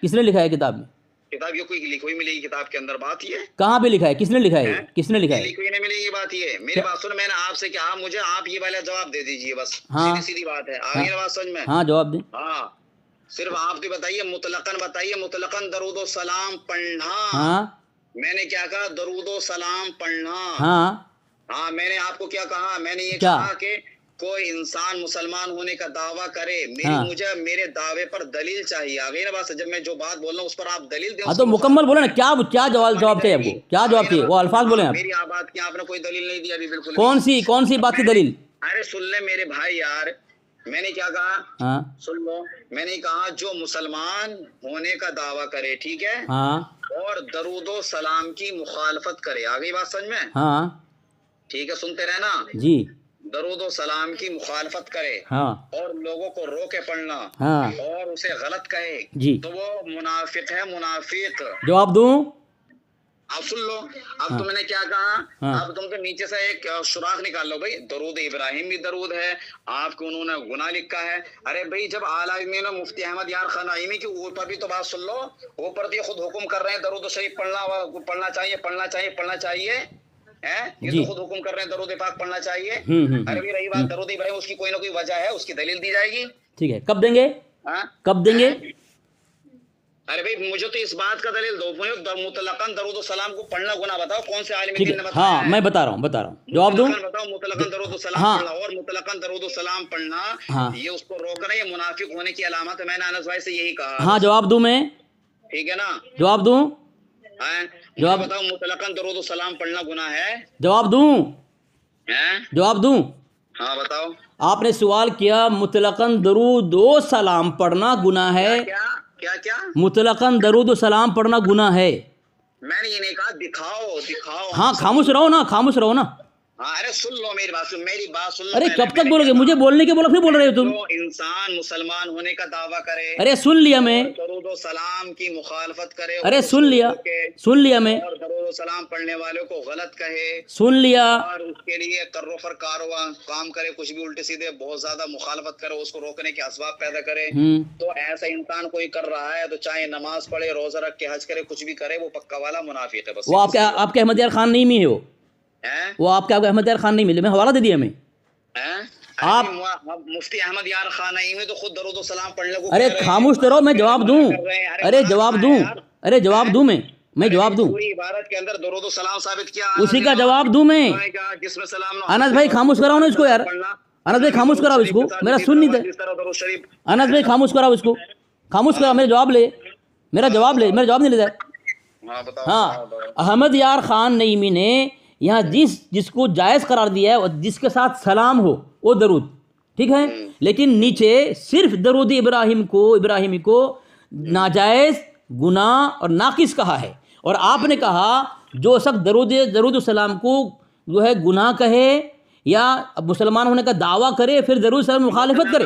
A: کس نے لکھا ہے کتاب میں؟
B: کتاب یہ کوئی لکھی ہوئی ملے گی کتاب کے اندر؟ بات یہ
A: کہاں پہ لکھا ہے؟ کس نے لکھا ہے؟ کس نے لکھا ہے؟
B: لکھی ہوئی نہیں ملے گی. بات یہ میری بات سن، میں نے آپ سے کہا مجھے آپ یہ والا جواب دے دیجئے بس.
A: ہاں.
B: سیدھی بات ہے. آگے بات سمجھ میں؟
A: ہاں جواب دیں.
B: ہاں صرف آپ بھی بتائیے مطلقاً بتائیے مطلقاً درود و سلام پڑھنا.
A: ہاں
B: میں نے کیا کہا؟ درود و سلام پڑھنا.
A: ہاں
B: میں نے آپ کو کیا کہا؟ میں نے یہ
A: کیا؟
B: کہا کہ کوئی انسان مسلمان ہونے کا دعویٰ کرے، مجھے میرے دعوے پر دلیل چاہیے. آگے نا بات، جب میں جو بات بول رہا ہوں اس پر آپ دلیل دیں.
A: ہاں تو مکمل بولے نا، کیا جواب چاہیے آپ کو؟ کیا جواب چاہیے؟ وہ الفاظ بولیں آپ.
B: میری بات کی آپ نے کوئی دلیل نہیں دی ابھی. بالکل.
A: کون سی بات کی دلیل؟
B: ارے سن لے میرے بھائی یار، میں نے کیا کہا؟
A: ہاں
B: سن لو. میں نے کہا جو مسلمان ہونے کا دعویٰ کرے، ٹھیک ہے،
A: ہاں
B: اور درود و سلام کی مخالفت کرے. آگے بات سمجھ میں؟
A: ہاں
B: ٹھیک ہے، سنتے رہنا.
A: جی.
B: درود و سلام کی مخالفت کرے
A: ہاں
B: اور لوگوں کو روکے پڑھنا
A: ہاں
B: اور اسے غلط کہے،
A: جی،
B: تو وہ منافق ہے. منافق.
A: جواب دوں؟
B: اب سن لو. اب تم نے کیا کہا؟
A: ہاں.
B: اب تم کے نیچے سے ایک سوراخ نکال لو. بھائی درود ابراہیم بھی درود ہے، آپ کو انہوں نے گناہ لکھا ہے. ارے بھائی جب اعلیٰ میں مفتی احمد یار خان نعیمی کی اوپر بھی تو بات سن لو. اوپر بھی خود حکم کر رہے ہیں درود شریف پڑھنا چاہیے. یہ تو خود حکم کر رہے ہیں درود پاک پڑھنا چاہیے. ارے بھی رہی بات درود ابراہیم، اس کی کوئی نہ کوئی وجہ ہے، اس کی دلیل دی جائے گی.
A: ٹھیک ہے، کب دیں گے؟ کب دیں گے؟
B: ارے بھائی مجھے تو اس بات کا دلیل دو. مطلقاً درود و سلام کو پڑھنا گناہ بتاؤ کون سے عالم دین نے بتایا؟
A: ہاں میں بتا رہا ہوں. جواب دوں؟
B: بتاؤ. مطلقاً درود و سلام پڑھنا اور مطلقاً درود و سلام پڑھنا یہ اس کو روکنا، یہ منافق ہونے کی علامت ہے. میں نے انس بھائی سے یہی کہا.
A: ہاں جواب دوں میں؟
B: ٹھیک ہے نا؟
A: جواب دوں؟
B: جواب بتاؤ. مطلقاً درود و سلام پڑھنا گناہ ہے؟
A: جواب دوں؟ جواب دوں؟
B: ہاں بتاؤ.
A: آپ نے سوال کیا مطلقاً درود و سلام پڑھنا گناہ ہے.
B: کیا
A: مطلقاً درود و سلام پڑھنا گناہ ہے.
B: میں نے یہ نہیں کہا. دکھاؤ.
A: ہاں خاموش رہو نا.
B: ارے سن لو میری بات سن لو.
A: ارے کب تک بولو گے؟ مجھے بولنے کے بولو پھر بول رہے ہو تم.
B: جو انسان مسلمان ہونے کا دعویٰ کرے،
A: ارے سن لیا میں.
B: درود و سلام کی مخالفت کرے،
A: ارے سن لیا میں.
B: اور درود و سلام پڑھنے والوں کو غلط کہے،
A: سن لیا.
B: اور اس کے لیے کروفر کام کرے، کچھ بھی الٹے سیدھے بہت زیادہ مخالفت کرے، اس کو روکنے کے اسباب پیدا کرے. تو ایسا انسان کوئی کر رہا ہے تو چاہے نماز پڑھے، روزہ رکھ کے، حج کرے، کچھ بھی کرے، وہ پکا والا منافق ہے. بس
A: وہ آپ کے احمد یار خان نہیں میں ہو. وہ آپ کے احمد یار خان نہیں ملے. میں حوالہ دے دیا میں.
B: آپ مفتی احمد یار خان نعیمی تو خود درود و سلام پڑھنے کو.
A: ارے خاموش کرو، میں جواب دوں. جواب دوں میں جواب دوں.
B: پوری عبارت کے اندر درود و سلام ثابت کیا،
A: اسی کا جواب دوں میں.
B: جس میں سلام.
A: انس بھائی خاموش کراؤ نا اس کو یار. انس بھائی خاموش کراؤ اس کو، میرا سن نہیں تھا. انس بھائی خاموش کراؤ اس کو. خاموش کراؤ، میرا جواب نہیں لیتا. ہاں احمد یار خان نعیمی نے یہاں جس کو جائز قرار دیا ہے اور جس کے ساتھ سلام ہو وہ درود، ٹھیک ہے، لیکن نیچے صرف درود ابراہیمی کو ناجائز، گناہ اور ناقص کہا ہے. اور آپ نے کہا جو شخص درود السلام کو جو ہے گناہ کہے یا مسلمان ہونے کا دعویٰ کرے، پھر درود السلام مخالفت کرے.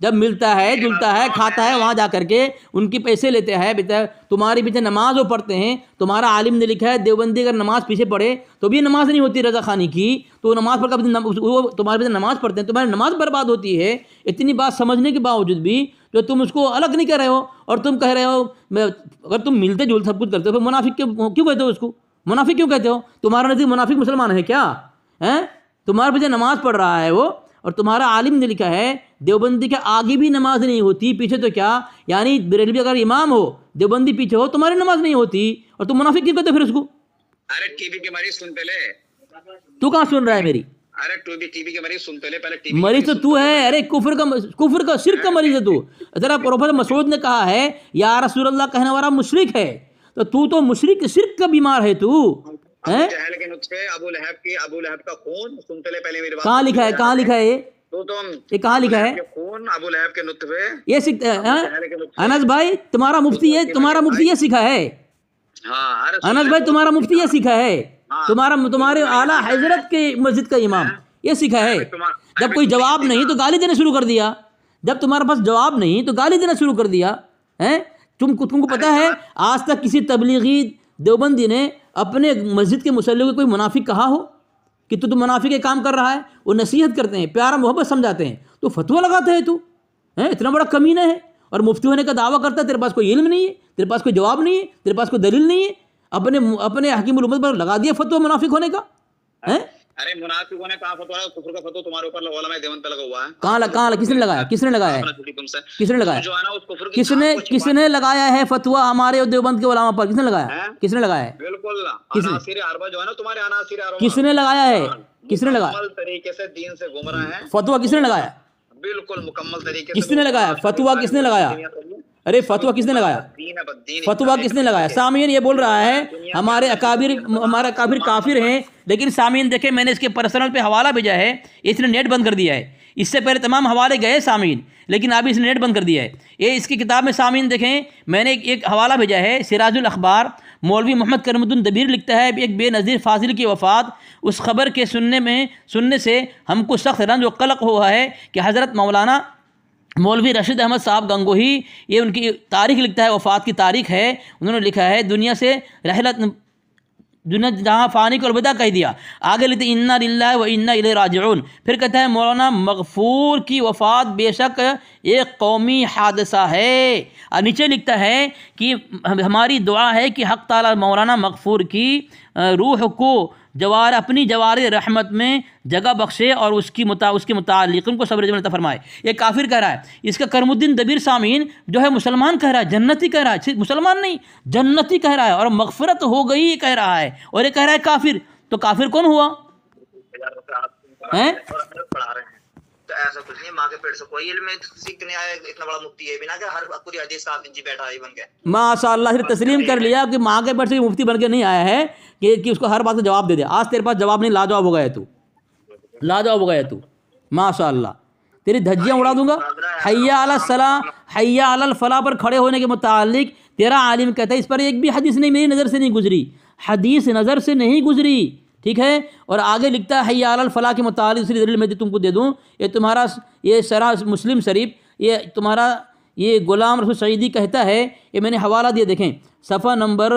A: جب ملتا ہے جلتا ہے کھاتا ہے وہاں جا کر کے ان کی پیسے لیتے ہیں. تمہارے پیچھے نماز وہ پڑھتے ہیں. تمہارا عالم نے لکھا ہے دیوبندی اگر نماز پیچھے پڑھے تو بھی نماز نہیں ہوتی رضا خانی کی, تو نماز پڑھ کر وہ تمہارے پیچھے نماز پڑھتے ہیں, تمہاری نماز برباد ہوتی ہے. اتنی بات سمجھنے کے باوجود بھی جو تم اس کو الگ نہیں کر رہے ہو, اور تم کہہ رہے ہو اگر تم ملتے جل سب کچھ کرتے ہو پھر منافق کیوں کہتے ہو اس کو؟ منافق کیوں کہتے ہو؟ تمہارا نزدیک منافق مسلمان ہے کیا؟ تمہارے پیچھے نماز پڑھ رہا ہے وہ, اور تمہارا عالم نے لکھا ہے دیوبندی کے آگے بھی نماز نہیں ہوتی پیچھے تو کیا, یعنی بریلوی اگر امام ہو دیوبندی پیچھے ہو تمہاری نماز نہیں ہوتی, اور تم منافق کیوں کہتے ہو پھر اس کو؟
B: ارے ٹی بی کے مریض سن پہلے.
A: تو کہاں سن رہا ہے میری؟
B: ارے ٹی بی کے مریض سن پہلے ٹی بی
A: مریض تو ہے. ارے کفر کا شرک کا مریض ہے تو. ذرا پروفیسر مسعود نے کہا ہے یا رسول اللہ کہنے والا مشرک ہے, تو مشرک شرک کا بیمار ہے تو.
B: جہل کے نطفے ابو لہب کا خون سن پہلے میری بات.
A: کہاں لکھا ہے؟ کہاں لکھا ہے یہ کہاں لکھا ہے؟
B: خون ابو لہب کے نطفے
A: یہ سیکھتا ہے انس بھائی تمہارا مفتی یہ سیکھا ہے. انس بھائی تمہارا مفتی یہ سیکھا ہے, تمہارے اعلیٰ حضرت کے مسجد کا امام یہ سیکھا ہے. جب کوئی جواب نہیں تو گالی دینا شروع کر دیا, جب تمہارے پاس جواب نہیں تو گالی دینا شروع کر دیا. تم کو پتہ ہے آج تک کسی تبلیغی دیوبندی نے اپنے مسجد کے مصلی کو کوئی منافق کہا ہو کہ تو منافق کے کام کر رہا ہے؟ وہ نصیحت کرتے ہیں, پیارا محبت سمجھاتے ہیں, تو فتویٰ لگاتے ہیں تو اتنا بڑا کمینہ ہے, اور مفتی ہونے کا دعویٰ کرتا ہے. تیرے پاس کوئی علم نہیں ہے, تیرے پاس کوئی جواب نہیں ہے, تیرے پاس کوئی دلیل نہیں ہے, اپنے حکیم الامت پر لگا دیا فتویٰ منافق ہونے کا.
B: ارے منافقوں نے کہا فتویٰ, کفر کا فتویٰ تمہارے اوپر علماء دیوبند پہ لگا ہوا ہے.
A: کہاں کس نے لگایا ہے کس نے لگایا ہے فتویٰ ہمارے دیوبند کے علماء پر؟ کس نے لگایا ہے؟
B: بالکل عناصر اربعہ جو ہے نا تمہارے عناصر اربعہ,
A: کس نے لگایا ہے؟
B: مکمل طریقے سے دین سے گم رہے ہیں.
A: فتویٰ کس نے لگایا؟
B: بالکل مکمل طریقے سے
A: کس نے لگایا فتویٰ؟ کس نے لگایا؟ ارے فتویٰ کس نے لگایا؟ فتویٰ کس نے لگایا؟ سامعین یہ بول رہا ہے ہمارے اکابر کافر ہیں, لیکن سامعین دیکھیں میں نے اس کے پرسنل پہ حوالہ بھیجا ہے, اس نے نیٹ بند کر دیا ہے. اس سے پہلے تمام حوالے گئے سامعین, لیکن ابھی اس نے نیٹ بند کر دیا ہے. یہ اس کی کتاب میں سامعین دیکھیں میں نے ایک حوالہ بھیجا ہے, سراج الاخبار. مولوی محمد کرم الدین دبیر لکھتا ہے ایک بے نظیر فاضل کی وفات, اس خبر کے سننے سے ہم کو سخت رنج و قلق ہوا ہے کہ حضرت مولانا مولوی رشید احمد صاحب گنگوہی, یہ ان کی تاریخ لکھتا ہے, وفات کی تاریخ ہے, انہوں نے لکھا ہے دنیا جہاں فانی کو الوداع کہہ دیا. آگے لکھتے انا للہ و انا الیہ راجعون. پھر کہتا ہے مولانا مغفور کی وفات بے شک ایک قومی حادثہ ہے. اور نیچے لکھتا ہے کہ ہماری دعا ہے کہ حق تعالی مولانا مغفور کی روح کو اپنی جوار رحمت میں جگہ بخشے اور اس کے متعلقین کو صبر جمیل عطا فرمائے. یہ کافر کہہ رہا ہے. اس کا کرم الدین دبیر سامعین جو ہے مسلمان کہہ رہا ہے, جنتی کہہ رہا ہے, صرف مسلمان نہیں جنتی کہہ رہا ہے, اور مغفرت ہو گئی یہ کہہ رہا ہے, اور یہ کہہ رہا ہے کافر. تو کافر کون ہوا؟
B: تو ایسا کچھ نہیں, ماں کے پیٹ سے کوئی علم سیکھنے آیا, اتنا بڑا مفتی ہے بنا کہ ہر پوری حدیث کا جی بیٹھا ہی بن گیا.
A: ماشاء اللہ صرف تسلیم کر لیا کہ ماں کے پیٹ سے مفتی بن کے نہیں آیا ہے کہ اس کو ہر بات کا جواب دے دے. آج تیرے پاس جواب نہیں, لاجواب ہو گیا تو, لاجواب ہو گیا تو. ماشاء اللہ تیری دھجیاں اڑا دوں گا. حیا علی الصلاح حیا علی الفلاح پر کھڑے ہونے کے متعلق تیرا عالم کہتا ہے اس پر ایک بھی حدیث نہیں میری نظر سے نہیں گزری, حدیث نظر سے نہیں گزری, ٹھیک ہے. اور آگے لکھتا ہے حیا علی الفلاح کے متعلق دوسری دلیل میں تم کو دے دوں. یہ تمہارا یہ شرح مسلم شریف, یہ تمہارا یہ غلام رسول سعیدی کہتا ہے, یہ میں نے حوالہ دیا دیکھیں صفحہ نمبر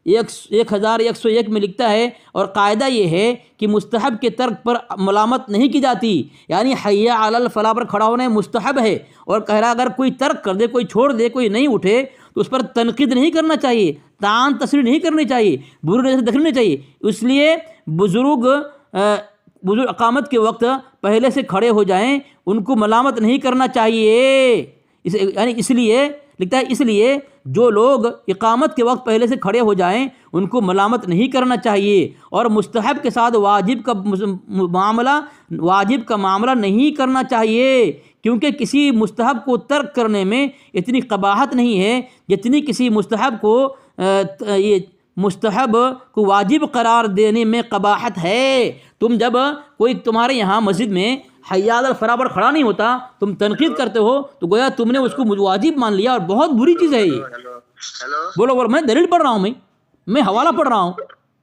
A: 1101 میں لکھتا ہے. اور قاعدہ یہ ہے کہ مستحب کے ترک پر ملامت نہیں کی جاتی, یعنی حیا علی الفلاح پر کھڑا ہونا مستحب ہے. اور کہہ رہا اگر کوئی ترک کر دے, کوئی چھوڑ دے, کوئی نہیں اٹھے تو اس پر تنقید نہیں کرنا چاہیے, تعان تصریح نہیں کرنی چاہیے, بری نظر سے دیکھنا نہیں چاہیے. اس لیے بزرگ اقامت کے وقت پہلے سے کھڑے ہو جائیں, ان کو ملامت نہیں کرنا چاہیے. یعنی اس لیے لکھتا ہے اس لیے جو لوگ اقامت کے وقت پہلے سے کھڑے ہو جائیں ان کو ملامت نہیں کرنا چاہیے. اور مستحب کے ساتھ واجب کا معاملہ نہیں کرنا چاہیے, کیونکہ کسی مستحب کو ترک کرنے میں اتنی قباحت نہیں ہے جتنی کسی مستحب کو واجب قرار دینے میں قباحت ہے. تم جب کوئی تمہارے یہاں مسجد میں حیا علی الفلاح پر کھڑا نہیں ہوتا, تم تنقید کرتے ہو تو گویا تم نے اس کو واجب مان لیا, اور بہت بری چیز ہے یہ. بولو میں دلیل پڑھ رہا ہوں, میں حوالہ پڑھ رہا ہوں.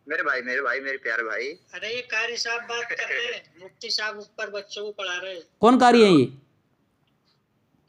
B: میرے بھائی میرے پیارے بھائی,
C: ارے یہ قاری صاحب بات کر رہے ہیں, مفتی صاحب اوپر بچوں کو پڑھا رہے ہیں.
A: کون قاری ہیں یہ؟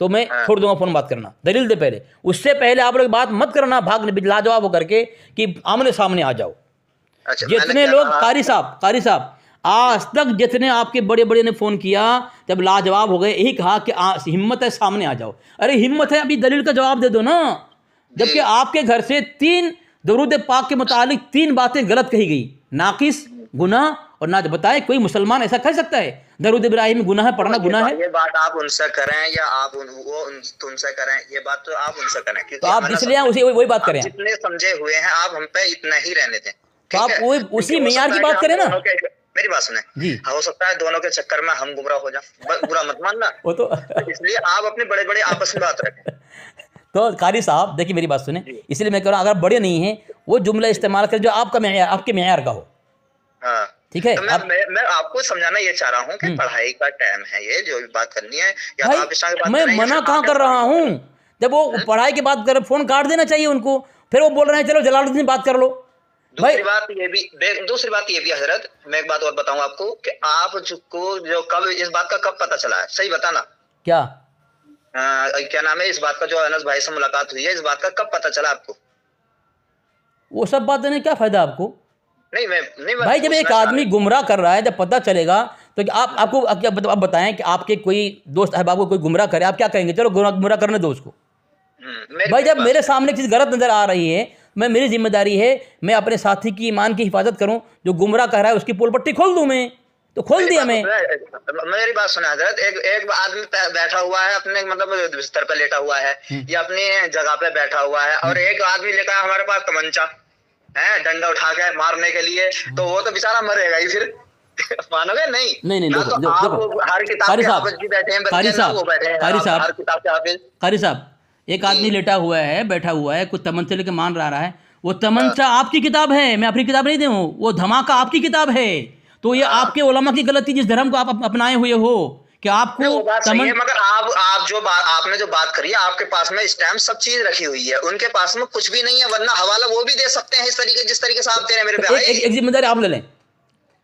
A: تو میں چھوڑ دوں گا فون بات کرنا. دلیل دے پہلے, اس سے پہلے آپ لوگ بات مت کرنا بھاگ لاجواب ہو کر کے کہ آمنے سامنے آ جاؤ. جتنے لوگ قاری صاحب آج تک جتنے آپ کے بڑے بڑے نے فون کیا جب لاجواب ہو گئے یہی کہا کہ ہمت ہے سامنے آ جاؤ. ارے ہمت ہے ابھی دلیل کا جواب دے دو نا. جبکہ آپ کے گھر سے 3 درود پاک کے متعلق 3 باتیں غلط کہی گئی, ناقص, گناہ اور نہ بتائیں کوئی مسلمان ایسا کہہ سکتا ہے درود ابراہیم گناہ ہے, پڑھنا گناہ ہے؟
B: یہ بات آپ ان سے کریں یا آپ وہ تم سے کریں, یہ بات تو آپ ان سے کریں.
A: تو آپ جس لیے وہی بات کریں,
B: جتنے سمجھے ہوئے ہیں آپ ہم پہ اتنا ہی رہنے دیں.
A: تو آپ اسی معیار کی بات کریں نا.
B: میری بات سنیں
A: جی,
B: ہو سکتا ہے دونوں کے چکر میں ہم گمراہ ہو جائیں, برا مت ماننا.
A: وہ تو
B: اس لیے آپ اپنے بڑے بڑے آپس میں بات رکھیں.
A: تو قاری صاحب دیکھیے میری بات سنیں, اس لیے میں کہہ رہا ہوں اگر بڑے نہیں ہیں وہ جملہ استعمال کریں جو آپ کا معیار, آپ کے معیار کا ہو.
B: ہاں
A: ٹھیک ہے,
B: میں آپ کو سمجھانا یہ چاہ رہا ہوں کہ پڑھائی کا ٹائم ہے, یہ جو بھی بات کرنی ہے یا تو آپ اس طرح
A: میں منع کہاں کر رہا ہوں. جب وہ پڑھائی کی بات کر فون کاٹ دینا چاہیے ان کو, پھر وہ بول رہے ہیں چلو جلال الدین بات کر لو.
B: دوسری بات یہ بھی حضرت, میں ایک بات اور بتاؤں آپ کو کہ آپ کو جو کب اس بات کا کب پتہ چلا ہے, صحیح بتانا
A: کیا
B: نام ہے اس بات کا, جو انس بھائی سے ملاقات ہوئی ہے اس بات کا کب پتہ چلا آپ کو؟
A: وہ سب بات دینے کیا فائدہ آپ کو؟
B: نہیں
A: بھائی جب ایک آدمی گمراہ کر رہا ہے جب پتہ چلے گا تو آپ کو آپ بتائیں کہ آپ کے کوئی دوست احباب کو کوئی گمراہ کرے, آپ کیا کہیں گے؟ چلو گمراہ کرنے دو اس کو. بھائی جب میرے سامنے چیز غلط نظر آ رہی ہے, میری ذمہ داری ہے میں اپنے ساتھی کی ایمان کی حفاظت کروں. جو گمراہ کر رہا ہے اس کی پول پٹی کھول دوں میں, تو کھول دیا میں.
B: میری بات سنیں حضرت, ایک آدمی بیٹھا ہوا ہے اپنے مطلب بستر پہ لیٹا ہوا ہے یا اپنی جگہ پہ بیٹھا ہوا ہے, اور ایک آدمی لے کر ہمارے پاس تمنچا ہے ڈنڈا اٹھا کے مارنے کے لیے, تو وہ تو بےچارا مرے گا ہی پھر, مانو گے؟ نہیں ہر کتاب کے حافظ بھی بیٹھے ہیں بچے نا, وہ بیٹھے ہیں ہر کتاب کے حافظ.
A: قاری صاحب ایک آدمی لیٹا ہوا ہے, بیٹھا ہوا ہے, کوئی تمنچا لے کے مان رہا ہے, وہ تمنچا آپ کی کتاب ہے, میں اپنی کتاب نہیں دوں, وہ دھماکہ آپ کی کتاب ہے. تو یہ آپ کے علماء کی غلطی جس دھرم کو آپ اپنائے ہوئے ہو کہ آپ کو
B: مگر آپ نے جو بات کری ہے, آپ کے پاس میں اس ٹائم سب چیز رکھی ہوئی ہے, ان کے پاس میں کچھ بھی نہیں ہے, ورنہ حوالہ وہ بھی دے سکتے ہیں جس طریقے سے آپ دے رہے ہیں میرے بھائی.
A: ایک ذمہ داری آپ لے لیں,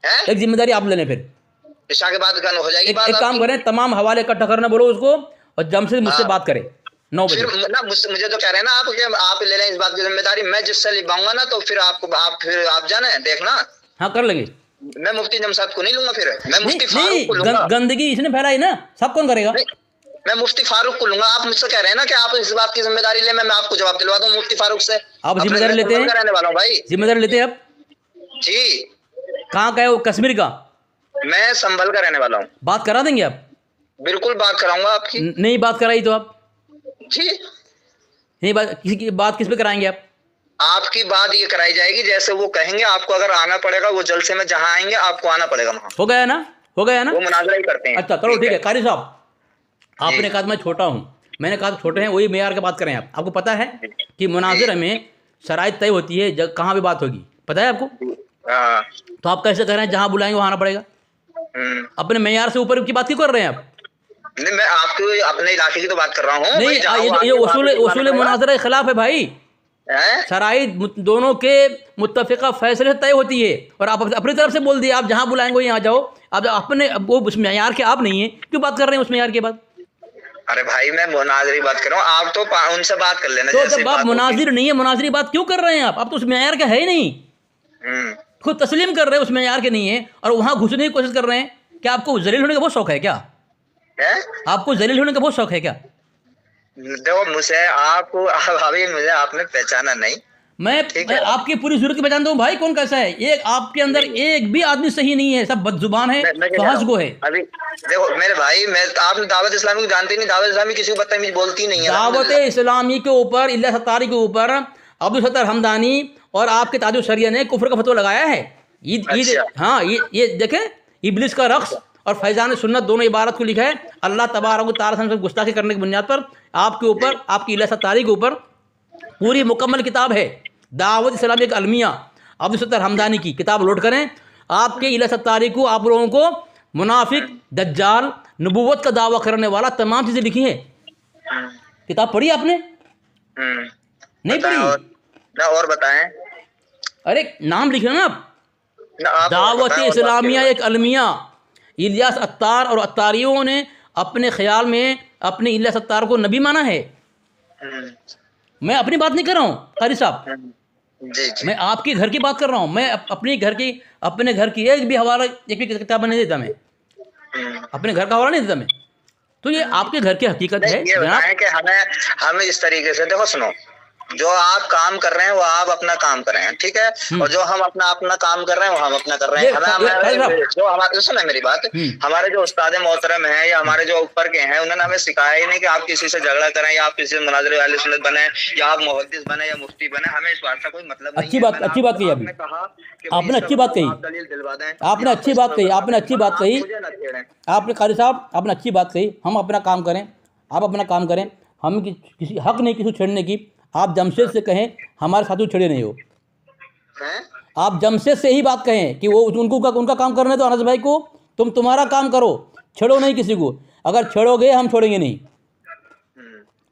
A: ایک ذمہ داری آپ لے لیں, پھر
B: عشاء کے بعد ہو جائے گی.
A: ایک کام کریں, تمام حوالے اکٹھا کرنا بولو اس کو, اور جم سے مجھ سے بات کریں 9 بجے.
B: مجھے تو کہہ رہے ہیں نا آپ کہ آپ لے لیں اس بات کی ذمہ داری, میں جس سے لباؤں گا نا تو پھر آپ جانا ہے دیکھنا.
A: ہاں کر لیں گے.
B: میں مفتی جمشید کو نہیں لوں گا, پھر میں مفتی فاروق کو لوں گا.
A: گندگی اس نے پھیلائی نا, سب کون کرے گا؟
B: میں مفتی فاروق کو لوں گا. آپ مجھ سے کہہ رہے ہیں نا کہ آپ اس بات کی ذمہ داری لیں, میں آپ کو جواب دلوا دوں مفتی فاروق سے.
A: آپ ذمہ داری لیتے ہیں؟
B: رہنے والا ہوں بھائی,
A: ذمہ داری لیتے ہیں آپ؟
B: جی.
A: کہاں کا ہے وہ؟ کشمیر کا؟
B: میں سنبھل کا رہنے والا ہوں.
A: بات کرا دیں گے آپ؟
B: بالکل بات کراؤں گا آپ کی.
A: نہیں بات کرائی تو آپ
B: جی
A: نہیں کسی کی بات کس پہ کرائیں گے آپ؟
B: آپ کی بات یہ کرائی جائے گی جیسے وہ کہیں گے. آپ کو اگر آنا پڑے گا وہ جلسے میں جہاں آئیں گے آپ کو آنا پڑے گا وہاں.
A: ہو گیا نا
B: وہ مناظرہ ہی کرتے ہیں.
A: اچھا کرو ٹھیک ہے. قاری صاحب آپ نے کہا میں چھوٹا ہوں, میں نے کہا چھوٹے ہیں, وہی معیار کی بات کریں آپ. آپ کو پتا ہے کہ مناظرہ میں شرائط طے ہوتی ہے, کہاں پہ بات ہوگی, پتہ ہے آپ کو؟ تو آپ کیسے کہہ رہے ہیں جہاں بلائیں گے وہاں آنا پڑے گا؟ اپنے معیار سے اوپر کی بات کیوں کر رہے ہیں آپ؟
B: نہیں میں آپ کو اپنے علاقے کی تو بات کر رہا ہوں.
A: نہیں یہ اصول مناظرہ کے خلاف ہے بھائی. شرائط دونوں کے متفقہ فیصلے سے طے ہوتی ہے, اور آپ اپنی طرف سے بول دیے آپ جہاں بلائیں گے وہیں آ جاؤ. آپ اپنے وہ اس معیار کے آپ نہیں ہیں, کیوں بات کر رہے ہیں اس معیار کے بعد؟
B: ارے بھائی میں مناظری بات کر رہا ہوں, آپ تو ان سے بات کر لینا.
A: تو جب آپ مناظر نہیں ہے, مناظری بات کیوں کر رہے ہیں آپ تو اس معیار کا ہے ہی نہیں. خود تسلیم کر رہے ہیں اس معیار کے نہیں ہے, اور وہاں گھسنے کی کوشش کر رہے ہیں. کیا آپ کو ذلیل ہونے کا بہت شوق ہے کیا؟ آپ کو ذلیل ہونے کا بہت شوق ہے کیا؟
B: دیکھو مجھے آپ نے پہچانا نہیں,
A: میں آپ کی پوری ضرورت کی پہچانتا ہوں بھائی. کون کیسا ہے؟ ایک آپ کے اندر ایک بھی آدمی صحیح نہیں ہے, سب بد زبان ہے, فحش گو ہے.
B: ابھی دیکھو میرے بھائی, آپ دعوت اسلامی کو جانتے نہیں. دعوت اسلامی کسی کو بدتمیز بولتی نہیں ہے.
A: دعوت اسلامی کے اوپر الیاس ستاری کے اوپر عبدالستار حمدانی اور آپ کے تاج الشریعہ نے کفر کا فتویٰ لگایا ہے. ہاں یہ دیکھیں, ابلیس کا رقص اور فیضان سنت دونوں عبارت کو لکھا ہے. اللہ تبارک و تعالیٰ سے گستاخی کرنے کی بنیاد پر آپ کے اوپر, آپ کی الیاس ستاری کے اوپر پوری مکمل کتاب ہے دعوت اسلامی کا المیہ. عبدالستار حمدانی کی کتاب لوڈ کریں. آپ کے الیاس ستاری کو آپ لوگوں کو منافق, دجال, نبوت کا دعویٰ کرنے والا تمام چیزیں لکھی ہیں. کتاب پڑھی آپ نے؟ نہیں پڑھی؟
B: اور بتائیں.
A: ارے نام لکھ رہے نا آپ, دعوت اسلامیہ ایک المیہ. الیاس اتار اور اتاریوں نے اپنے خیال میں اپنے اللہ ستار کو نبی مانا ہے. میں اپنی بات نہیں کر رہا ہوں قاری صاحب, میں آپ کے گھر کی بات کر رہا ہوں. میں اپنے گھر کی ایک بھی حوالہ, ایک بھی کتاب نہیں دیتا, میں اپنے گھر کا حوالہ نہیں دیتا میں. تو یہ آپ کے گھر کی حقیقت ہے
D: یہ بتائیں کہ ہمیں اس طریقے سے, دیکھو سنو, جو آپ کام کر رہے ہیں وہ آپ اپنا کام کر رہے ہیں, ٹھیک ہے, اور جو ہم اپنا کام کر رہے ہیں وہ ہم اپنا کر رہے ہیں. جو ہمارے, سنیں میری بات, ہمارے جو استاد محترم ہیں یا ہمارے جو اوپر کے ہیں, انہوں نے ہمیں سکھایا ہی نہیں کہ آپ کسی سے جھگڑا کریں یا آپ کسی سے مناظرے اہل سنت بنیں یا آپ محدث بنیں یا مفتی بنیں. ہمیں اس بات کا کوئی مطلب نہیں ہے.
A: اچھی بات کہی ابھی آپ نے, اچھی بات کہی آپ نے, اچھی بات کہی آپ نے, اچھی بات کہی آپ نے قاری صاحب, آپ نے اچھی بات کہی. ہم اپنا کام کریں, آپ اپنا کام کریں, ہم کسی حق نہیں کسی چھیڑنے کی. آپ جمشید سے کہیں ہمارے ساتھ چھڑے نہیں ہو. آپ جمشید سے ہی بات کہیں کہ وہ ان کا کام کرنا ہے تو انس بھائی کو تمہارا کام کرو, چھڑو نہیں کسی کو. اگر چھڑو گے ہم چھوڑیں گے نہیں,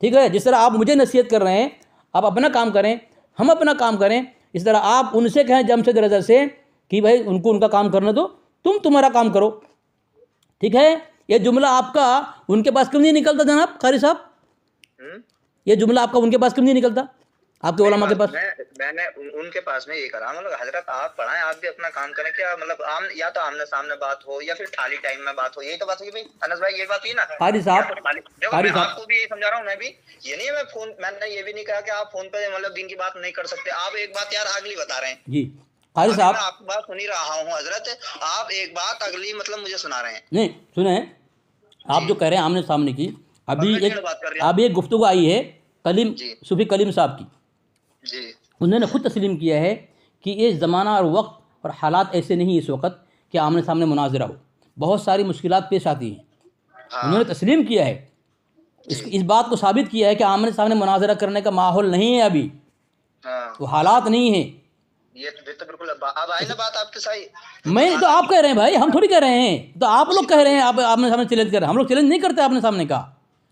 A: ٹھیک ہے. جس طرح آپ مجھے نصیحت کر رہے ہیں, آپ اپنا کام کریں, ہم اپنا کام کریں. اس طرح آپ ان سے کہیں جمشید رضا سے کہ بھائی ان کو ان کا کام کرنے دو, تمہارا کام کرو, ٹھیک ہے. یہ جملہ آپ کا ان کے پاس کیوں نہیں نکلتا جناب قاری صاحب؟ یہ جملہ آپ کا ان کے پاس کیوں نہیں نکلتا, آپ کے علماء کے پاس؟
D: میں نے ان کے پاس میں یہ کرا, مطلب حضرت آپ پڑھائیں, آپ بھی اپنا کام کریں. کیا مطلب یا تو آمنے سامنے بات ہو یا پھر خالی ٹائم میں بات ہو, یہی تو بات ہوگی بھائی انس بھائی, یہ بات ہوئی نا
A: قاری صاحب.
D: میں آپ کو بھی یہ سمجھا رہا ہوں. میں بھی یہ نہیں ہے, میں نے یہ بھی نہیں کہا کہ آپ فون پہ مطلب دین کی بات نہیں کر سکتے. آپ ایک بات یار اگلی بتا رہے ہیں.
A: جی قاری صاحب,
D: میں آپ کی بات سن ہی رہا ہوں حضرت, آپ ایک بات اگلی مطلب مجھے سنا رہے ہیں.
A: نہیں سنیں, آپ جو کہہ رہے ہیں آمنے سامنے کی, ابھی ایک گفتگو آئی ہے کلیم صوفی کلیم صاحب کی. انہوں نے خود تسلیم کیا ہے کہ یہ زمانہ اور وقت اور حالات ایسے نہیں اس وقت کہ آمنے سامنے مناظرہ ہو. بہت ساری مشکلات پیش آتی ہیں. انہوں نے تسلیم کیا ہے, اس بات کو ثابت کیا ہے کہ آمنے سامنے مناظرہ کرنے کا ماحول نہیں ہے ابھی, وہ حالات نہیں ہیں.
D: یہ تو بالکل اب آئی نا بات آپ کے صحیح.
A: میں تو آپ کہہ رہے ہیں بھائی, ہم تھوڑی کہہ رہے ہیں, تو آپ لوگ کہہ رہے ہیں آپ آمنے سامنے چیلنج کر رہے ہیں. ہم لوگ چیلنج نہیں کرتے آمنے سامنے کا,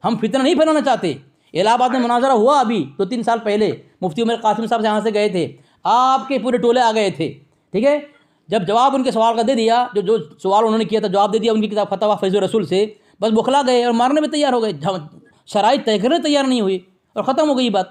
A: ہم فتنہ نہیں پھیلانا چاہتے. الہ آباد میں مناظرہ ہوا ابھی 2-3 سال پہلے, مفتی عمر قاسم صاحب یہاں سے گئے تھے, آپ کے پورے ٹولے آ گئے تھے, ٹھیک ہے. جب جواب ان کے سوال کا دے دیا, جو سوال انہوں نے کیا تھا جواب دے دیا ان کی کتاب فتاویٰ فیض الرسول سے, بس بخلا گئے اور مارنے میں تیار ہو گئے. شرائط طے کرنے تیار نہیں ہوئی اور ختم ہو گئی بات.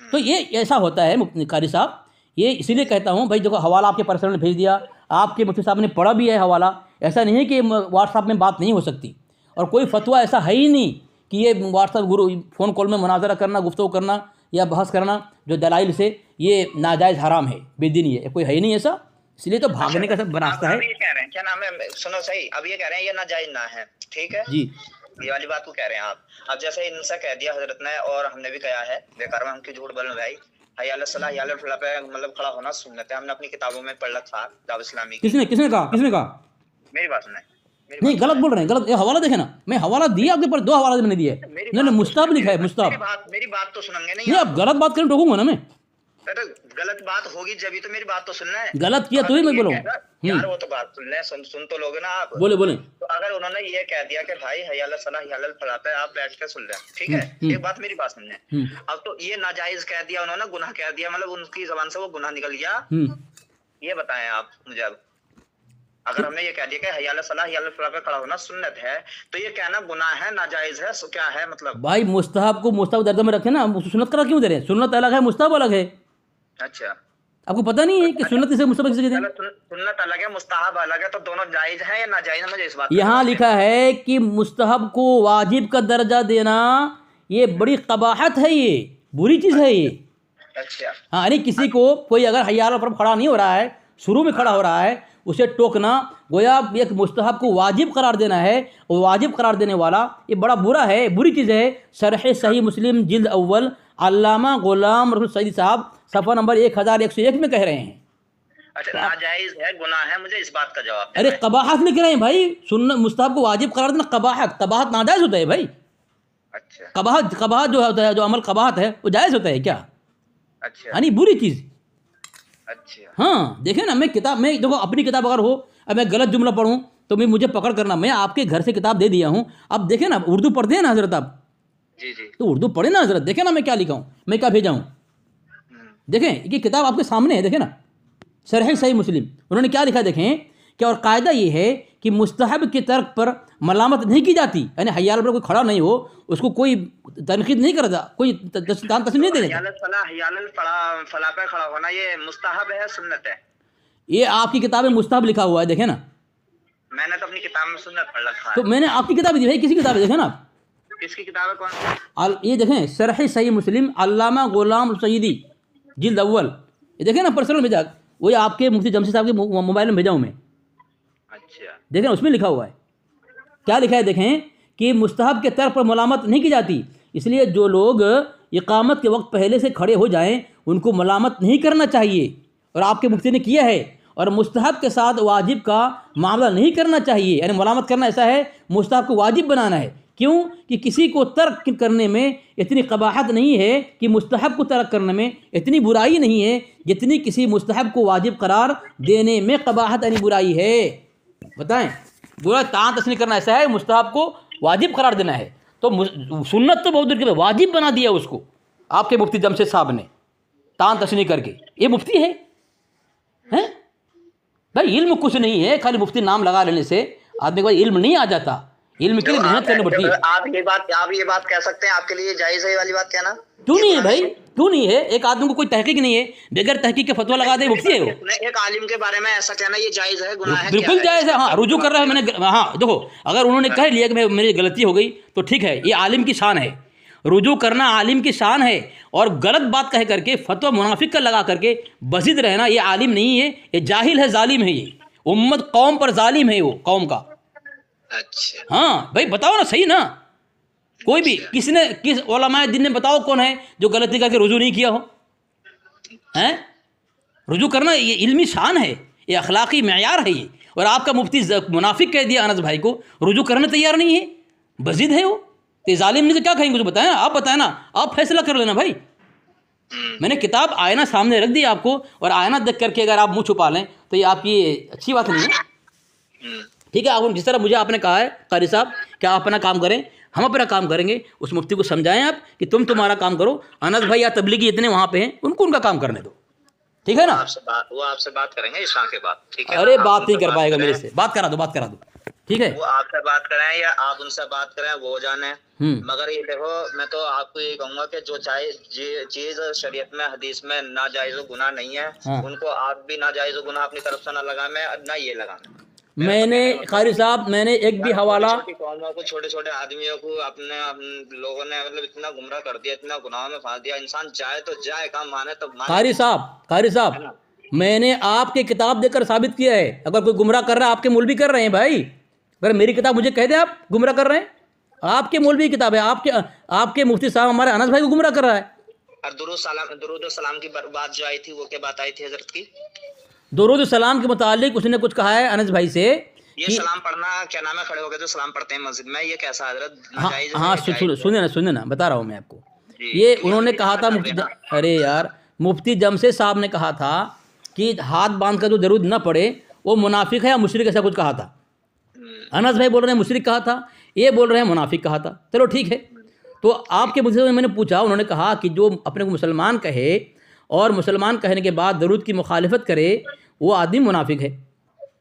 A: تو یہ ایسا ہوتا ہے قاری صاحب. یہ اسی لیے کہتا ہوں بھائی, دیکھو حوالہ آپ کے پرسنل نے بھیج دیا, آپ کے مفتی صاحب نے پڑھا بھی ہے حوالہ. ایسا نہیں ہے کہ واٹس ایپ میں بات نہیں ہو سکتی, اور کوئی فتویٰ ایسا ہے ہی نہیں کہ یہ واٹس ایپ فون کال میں مناظرہ کرنا, گفتگو کرنا یا بحث کرنا جو دلائل سے یہ ناجائز حرام ہے, بے دینی ہے, کوئی ہے ہی نہیں ایسا. اس لیے تو بھاگنے کا سب راستہ ہے.
D: یہ کہہ رہے ہیں کیا نام ہے, سنو صحیح, اب یہ کہہ رہے ہیں یہ ناجائز نہ ہے, ٹھیک ہے
A: جی,
D: یہ والی بات کو کہہ رہے ہیں آپ. اب جیسے ان سے کہہ دیا حضرت نے اور ہم نے بھی کہا ہے, بیکار میں ہم کی جھوٹ بولنے بھائی. حی علی الصلاۃ حی علی الفلاح پہ مطلب کھڑا ہونا سنت ہے, ہم نے اپنی کتابوں میں پڑھ رکھا دعوت اسلامی.
A: کس نے کہا
D: میری بات سنیں,
A: نہیں غلط بول رہے ہیں, غلط. یہ حوالہ دیکھیں نا, میں حوالہ دیا آپ کے پر 2 حوالے میں نے دیے, انہوں نے مستحب لکھا ہے, مستحب.
D: میری بات تو سنیں گے
A: نہیں, آپ غلط بات کریں ٹوکوں گا نا میں.
D: غلط بات ہوگی جبھی تو میری بات تو سننا ہے.
A: غلط کیا تو ہی میں بولوں
D: یار, وہ تو بات سن لیں, سن تو لوگے نا آپ.
A: بولیں.
D: تو اگر انہوں نے یہ کہہ دیا کہ بھائی حی علی الصلاۃ حی علی الفلاح پہ آپ بیٹھ کے سن لیں, ٹھیک ہے, ایک بات میری بات سنیں. اب تو یہ ناجائز کہہ دیا انہوں نے, گناہ کہہ دیا, مطلب ان کی زبان سے وہ گناہ نکل گیا. یہ بتائیں آپ مجھے, اب اگر ہم نے یہ کہہ دیا کہ حی علی الصلاۃ حی علی الفلاح پہ کھڑا ہونا سنت ہے, تو یہ کہنا گناہ ہے, ناجائز ہے, کیا ہے مطلب؟
A: بھائی مستحب کو مستحب درجہ میں رکھیں نا, سنت کرا کیوں دے رہے ہیں؟ سنت الگ ہے, مستحب الگ ہے.
D: اچھا,
A: آپ کو پتہ نہیں ہے کہ سنت کسے مستحب کسے کہتے ہیں؟
D: سنت الگ ہے, مستحب الگ ہے, تو دونوں جائز ہیں یا ناجائز ہیں؟ مجھے اس بات
A: یہاں لکھا ہے کہ مستحب کو واجب کا درجہ دینا یہ بڑی قباحت ہے, یہ بری چیز ہے یہ.
D: اچھا,
A: ہاں, یعنی کسی کو کوئی اگر حی علی پر کھڑا نہیں ہو رہا ہے, شروع میں کھڑا ہو رہا ہے, اسے ٹوکنا گویا ایک مستحب کو واجب قرار دینا ہے, اور واجب قرار دینے والا یہ بڑا برا ہے, بری چیز ہے. شرح صحیح مسلم جلد اول علامہ غلام رسول سعید صاحب صفحہ نمبر 1101 میں کہہ رہے ہیں.
D: اچھا, ناجائز ہے, گناہ ہے, مجھے اس بات کا جواب.
A: ارے قباحت لکھ رہے ہیں بھائی, سنت مستحب کو واجب قرار دینا قباحت ناجائز ہوتا ہے بھائی.
D: اچھا,
A: قباحت جو ہوتا ہے, جو عمل قباحت ہے وہ جائز ہوتا ہے کیا؟
D: اچھا,
A: یعنی بری چیز.
D: اچھا,
A: ہاں دیکھیں نا, میں کتاب میں دیکھو اپنی کتاب اگر ہو, اب میں غلط جملہ پڑھوں تو مجھے پکڑ کرنا, میں آپ کے گھر سے کتاب دے دیا ہوں, اب دیکھیں نا اردو پڑھتے ہیں نا حضرت آپ,
D: جی جی,
A: تو اردو پڑھیں نا حضرت, دیکھیں نا میں کیا لکھا ہوں, میں کیا بھیجا ہوں. دیکھیں یہ کتاب آپ کے سامنے ہے, دیکھیں نا, شرح صحیح مسلم انہوں نے کیا لکھا دیکھیں کہ, اور قاعدہ یہ ہے کہ مستحب کے ترک پر ملامت نہیں کی جاتی، یعنی حیال پر کوئی کھڑا نہیں ہو اس کو کوئی تنقید نہیں کرتا، کوئی تسلیم نہیں دے دیتا۔
D: حیال الفلاح پہ کھڑا ہونا یہ مستحب ہے سنت ہے؟
A: یہ آپ کی کتاب میں مستحب لکھا ہوا ہے، دیکھیں نا،
D: میں نے تو اپنی کتاب میں سنت پڑھ رکھا ہے۔
A: تو میں نے آپ کی کتاب دی بھائی، کسی کتاب دیکھیں نا،
D: کس کی کتاب ہے؟ کون سی؟
A: یہ دیکھیں شرح صحیح مسلم علامہ غلام السیدی جلد اول، یہ دیکھیں نا، پرسنل بھیجا، وہی آپ کے مفتی جمشید صاحب کے موبائل میں بھیجا ہوں میں،
D: اچھا
A: دیکھیں اس میں لکھا ہوا ہے، کیا لکھا ہے دیکھیں کہ مستحب کے ترک پر ملامت نہیں کی جاتی، اس لیے جو لوگ اقامت کے وقت پہلے سے کھڑے ہو جائیں ان کو ملامت نہیں کرنا چاہیے، اور آپ کے مفتی نے کیا ہے، اور مستحب کے ساتھ واجب کا معاملہ نہیں کرنا چاہیے، یعنی ملامت کرنا ایسا ہے مستحب کو واجب بنانا ہے، کیوں کہ کسی کو ترک کرنے میں اتنی قباحت نہیں ہے، کہ مستحب کو ترک کرنے میں اتنی برائی نہیں ہے جتنی کسی مستحب کو واجب قرار دینے میں قباحت یعنی برائی ہے۔ بتائیں، برا تعان تسنی کرنا ایسا ہے مستحب کو واجب قرار دینا ہے، تو سنت تو بہت دور کے واجب بنا دیا اس کو آپ کے مفتی جمشید صاحب نے تعان تسنی کر کے۔ یہ مفتی ہے بھائی، علم کچھ نہیں ہے، خالی مفتی نام لگا لینے سے آدمی کو علم نہیں آ جاتا، علم کے لیے محنت کرنی پڑتی ہے۔
D: آپ یہ بات کہہ سکتے ہیں آپ کے لیے جائز ہے یہ والی بات کہنا؟
A: کیوں نہیں ہے بھائی، کیوں نہیں ہے؟ ایک آدمی کو کوئی تحقیق نہیں ہے، بغیر تحقیق کے فتویٰ لگا دے، مفتی ہے وہ۔
D: ایک عالم کے بارے میں ایسا کہنا یہ جائز ہے، گناہ ہے؟
A: بالکل جائز ہے، ہاں رجوع کر رہا ہے، میں نے ہاں دیکھو، اگر انہوں نے کہہ لیا کہ میری غلطی ہو گئی تو ٹھیک ہے، یہ عالم کی شان ہے، رجوع کرنا عالم کی شان ہے، اور غلط بات کہہ کر کے فتویٰ منافق کا لگا کر کے بزد رہنا یہ عالم نہیں ہے، یہ جاہل ہے، ظالم ہے، یہ امت قوم پر ظالم ہے، وہ قوم کا۔
D: اچھا
A: ہاں بھائی بتاؤ نا، صحیح نا، کوئی بھی کس علماء دین نے بتاؤ کون ہے جو غلطی کر کے رجوع نہیں کیا ہو؟ رجوع کرنا یہ علمی شان ہے، یہ اخلاقی معیار ہے، یہ، اور آپ کا مفتی منافق کہہ دیا انس بھائی کو، رجوع کرنے تیار نہیں ہے، بزد ہے وہ، تو ظالم نہیں تو کیا کہیں گے؟ بتائیں نا، آپ بتائیں نا، آپ فیصلہ کر لینا بھائی۔ میں نے کتاب آئینہ سامنے رکھ دی آپ کو، اور آئینہ دیکھ کر کے اگر آپ منہ چھپا لیں تو یہ آپ کی اچھی بات نہیں ہے، ٹھیک ہے؟ آپ جس طرح مجھے آپ نے کہا ہے قاری صاحب کہ آپ اپنا کام کریں، ہم اپنا کام کریں گے، اس مفتی کو سمجھائیں آپ کہ تمہارا کام کرو، انس بھائی یا تبلیغی اتنے وہاں پہ ہیں ان کو ان کا کام کرنے دو، ٹھیک ہے نا؟
D: وہ آپ سے بات کریں گے عشاء کے بعد، ٹھیک ہے؟
A: ارے بات نہیں کر پائے گا میرے سے، بات کرا دو ٹھیک ہے؟
D: وہ آپ سے بات کریں یا آپ ان سے بات کریں وہ جانے، مگر یہ دیکھو میں تو آپ کو یہ کہوں گا کہ جو چیز شریعت میں حدیث میں ناجائز و گناہ نہیں ہے ان کو آپ بھی ناجائز و گناہ اپنی طرف سے نہ لگائیں، نہ یہ لگائیں۔
A: میں نے قاری صاحب، میں نے ایک بھی حوالہ،
D: چھوٹے چھوٹے آدمیوں کو اپنے لوگوں نے مطلب اتنا گمراہ کر دیا، اتنا گناہوں میں پھانس دیا، انسان جائے تو جائے، کام مانے تو مانے۔
A: قاری صاحب میں نے آپ کے کتاب دے کر ثابت کیا ہے، اگر کوئی گمراہ کر رہا ہے، آپ کے مولوی کر رہے ہیں بھائی، اگر میری کتاب مجھے کہہ دیں آپ گمراہ کر رہے ہیں، آپ کے مولوی کی کتاب ہے، آپ کے مفتی صاحب ہمارے انس بھائی کو گمراہ کر رہا ہے۔
D: اور درود و سلام کی بات جو آئی تھی وہ کیا بات آئی تھی حضرت کی؟
A: درود السلام کے متعلق اس نے کچھ کہا ہے انس بھائی سے،
D: یہ سلام پڑھنا کیا نام ہے، کھڑے ہو کے جو سلام پڑھتے ہیں مسجد میں، یہ کیسا حضرت؟
A: ہاں سنیں نا، بتا رہا ہوں میں آپ کو، یہ انہوں نے کہا تھا ارے یار مفتی جمشید صاحب نے کہا تھا کہ ہاتھ باندھ کر جو درود نہ پڑھے وہ منافق ہے یا مشرک، ایسا کچھ کہا تھا۔ انس بھائی بول رہے ہیں مشرک کہا تھا، یہ بول رہے ہیں منافق کہا تھا، چلو ٹھیک ہے۔ تو آپ کے مجھ سے میں نے پوچھا، انہوں نے کہا کہ جو اپنے کو مسلمان کہے اور مسلمان کہنے کے بعد درود کی مخالفت کرے وہ آدمی منافق ہے،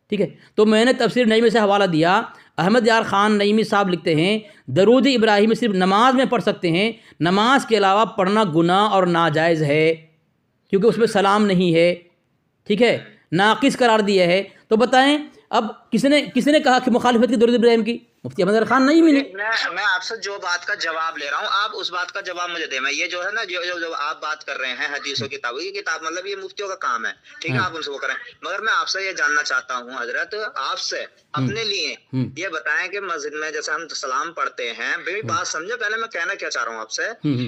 A: ٹھیک ہے؟ تو میں نے تفسیر نعیمی سے حوالہ دیا، احمد یار خان نعیمی صاحب لکھتے ہیں درود ابراہیمی صرف نماز میں پڑھ سکتے ہیں، نماز کے علاوہ پڑھنا گناہ اور ناجائز ہے کیونکہ اس میں سلام نہیں ہے، ٹھیک ہے، ناقص قرار دیا ہے۔ تو بتائیں اب کس نے کہا کہ مخالفت کی درود ابراہیم کی؟ مفتی احمد یار خان نعیمی نے۔
D: میں آپ سے جو بات کا جواب لے رہا ہوں آپ اس بات کا جواب مجھے دیں، میں یہ جو ہے نا جو آپ بات کر رہے ہیں حدیثوں کی کتابوں کی کتاب، مطلب یہ مفتیوں کا کام ہے، ٹھیک ہے، آپ ان سے وہ کریں، مگر میں آپ سے یہ جاننا چاہتا ہوں حضرت، آپ سے اپنے لیے یہ بتائیں کہ مسجد میں جیسے ہم سلام پڑھتے ہیں، میری بات سمجھے، پہلے میں کہنا کیا چاہ رہا ہوں آپ سے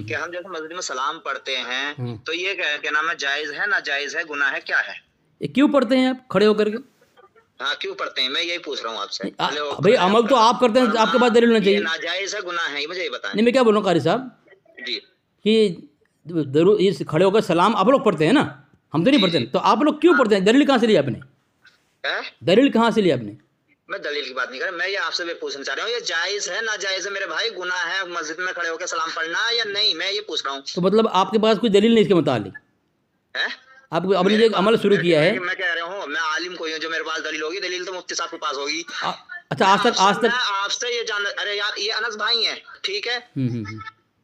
D: کہ ہم جیسے مسجد میں سلام پڑھتے ہیں تو یہ کیا نام ہے، جائز ہے ناجائز ہے، گناہ ہے، کیا ہے؟
A: یہ کیوں پڑھتے ہیں آپ کھڑے ہو کر کے؟
D: ہاں کیوں پڑھتے ہیں، میں یہی پوچھ رہا ہوں آپ سے۔
A: بھائی عمل تو آپ کرتے ہیں، آپ کے پاس دلیل ہونا چاہیے۔
D: ناجائز ہے گناہ ہے، مجھے یہ بتائیں۔
A: نہیں میں کیا بول رہا ہوں قاری صاحب
D: جی
A: کہ کھڑے ہو کر سلام آپ لوگ پڑھتے ہیں نا، ہم تو نہیں پڑھتے، تو آپ لوگ کیوں پڑھتے ہیں؟ دلیل کہاں سے لی آپ نے؟ دلیل کہاں سے لی آپ نے؟
D: میں دلیل کی بات نہیں کر رہا، میں یہ آپ سے بھی پوچھنا چاہ رہا ہوں، یہ جائز ہے ناجائز ہے میرے بھائی، گناہ ہے مسجد میں کھڑے ہو کے سلام پڑھنا یا نہیں، میں یہ پوچھ رہا ہوں۔
A: تو مطلب آپ کے پاس کوئی دلیل نہیں اس کے متعلق؟ آپ نے جو ایک عمل شروع کیا ہے.
D: میں کہہ رہا ہوں میں عالم کوئی ہوں جو میرے پاس دلیل ہوگی, دلیل تو مفتی صاحب کے پاس ہوگی.
A: اچھا آج تک
D: آپ سے یہ جان, ارے یار یہ انس بھائی ہیں ٹھیک ہے,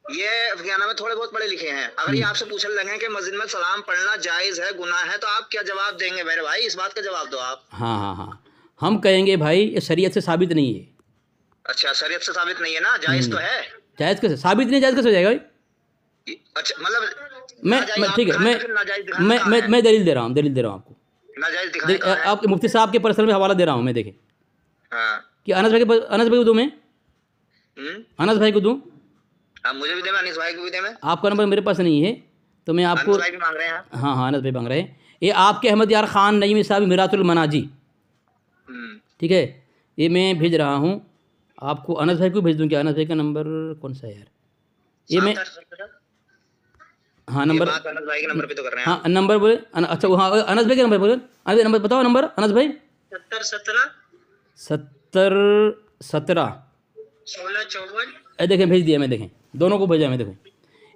D: یہ کیا نام ہے تھوڑے بہت پڑھے لکھے ہیں, اگر یہ آپ سے پوچھنے لگے کہ مسجد میں سلام پڑھنا جائز ہے گناہ ہے تو آپ کیا جواب دیں گے میرے بھائی؟ اس بات کا جواب دو آپ.
A: ہاں ہم کہیں گے بھائی یہ شریعت سے ثابت نہیں ہے.
D: اچھا شریعت سے ثابت نہیں ہے نا, جائز تو ہے.
A: جائز کیسے ثابت نہیں, جائز کیسے ہو جائے گا بھائی؟
D: اچھا مطلب
A: ٹھیک ہے میں دلیل دے رہا ہوں آپ کو.
D: ناجائز دکھائیں
A: آپ کے مفتی صاحب کے پرسنل میں حوالہ دے رہا ہوں میں, دیکھیں
D: ہاں
A: کہ انس بھائی کو دوں میں, انس بھائی کو دوں,
D: مجھے بھی دے میں, انس بھائی کو بھی دے میں.
A: آپ کا نمبر میرے پاس نہیں ہے تو میں آپ کو,
D: انس بھائی بھی مانگ رہے ہیں.
A: ہاں انس بھائی مانگ رہے ہیں. یہ آپ کے احمد یار خان نجمی صاحب میرات المناجی, ٹھیک ہے, یہ میں بھیج رہا ہوں آپ کو. انس بھائی کو بھیج دوں کیا؟ انس بھائی کا نمبر کون سا ہے یار؟ یہ میں ہاں نمبر,
D: انس بھائی کے نمبر پہ تو کر رہے ہیں.
A: ہاں نمبر بولے. اچھا ہاں انس بھائی کا نمبر بولے, نمبر بتاؤ نمبر انس بھائی. 70 17 دیکھیں بھیج دیا میں, دیکھیں دونوں کو بھیجا میں. دیکھیں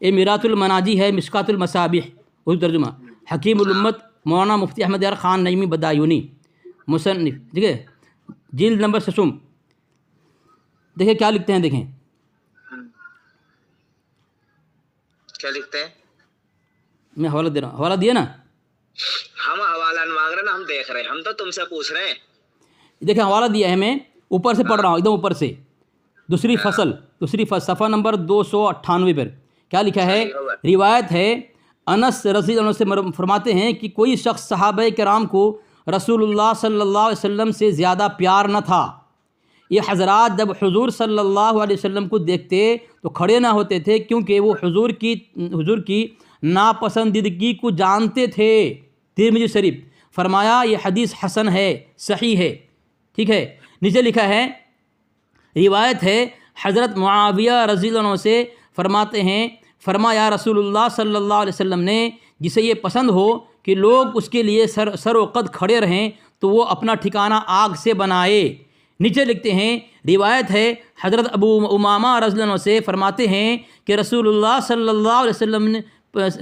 A: یہ میرات المناجی ہے, مشکات المصابیح اردو ترجمہ, حکیم الامت مولانا مفتی احمد یار خان نجمی بدایونی مصنف, ٹھیک ہے, جلد نمبر 60. دیکھیں کیا لکھتے ہیں, دیکھیں
D: کیا لکھتے ہیں.
A: میں حوالہ دے رہا ہوں, حوالہ دیا نا.
D: ہم حوالہ مانگ رہے ہیں نا, ہم دیکھ رہے ہیں, ہم تو تم سے پوچھ رہے ہیں.
A: دیکھیں حوالہ دیا ہے میں, اوپر سے پڑھ رہا ہوں ایک دم اوپر سے, دوسری فصل صفحہ نمبر 298 پر کیا لکھا ہے؟ روایت ہے انس رضی اللہ عنہ سے فرماتے ہیں کہ کوئی شخص صحابہ کرام کو رسول اللہ صلی اللہ علیہ وسلم سے زیادہ پیار نہ تھا. یہ حضرات جب حضور صلی اللہ علیہ وسلم کو دیکھتے تو کھڑے نہ ہوتے تھے کیونکہ وہ حضور کی ناپسندیدگی کو جانتے تھے. ترمذی شریف. فرمایا یہ حدیث حسن ہے, صحیح ہے, ٹھیک ہے. نیچے لکھا ہے روایت ہے حضرت معاویہ رضی اللہ عنہ سے فرماتے ہیں, فرمایا رسول اللہ صلی اللہ علیہ وسلم نے جسے یہ پسند ہو کہ لوگ اس کے لیے سر و قد کھڑے رہیں تو وہ اپنا ٹھکانہ آگ سے بنائے. نیچے لکھتے ہیں روایت ہے حضرت ابو امامہ رضی اللہ عنہ سے فرماتے ہیں کہ رسول اللہ صلی اللہ علیہ وسلم نے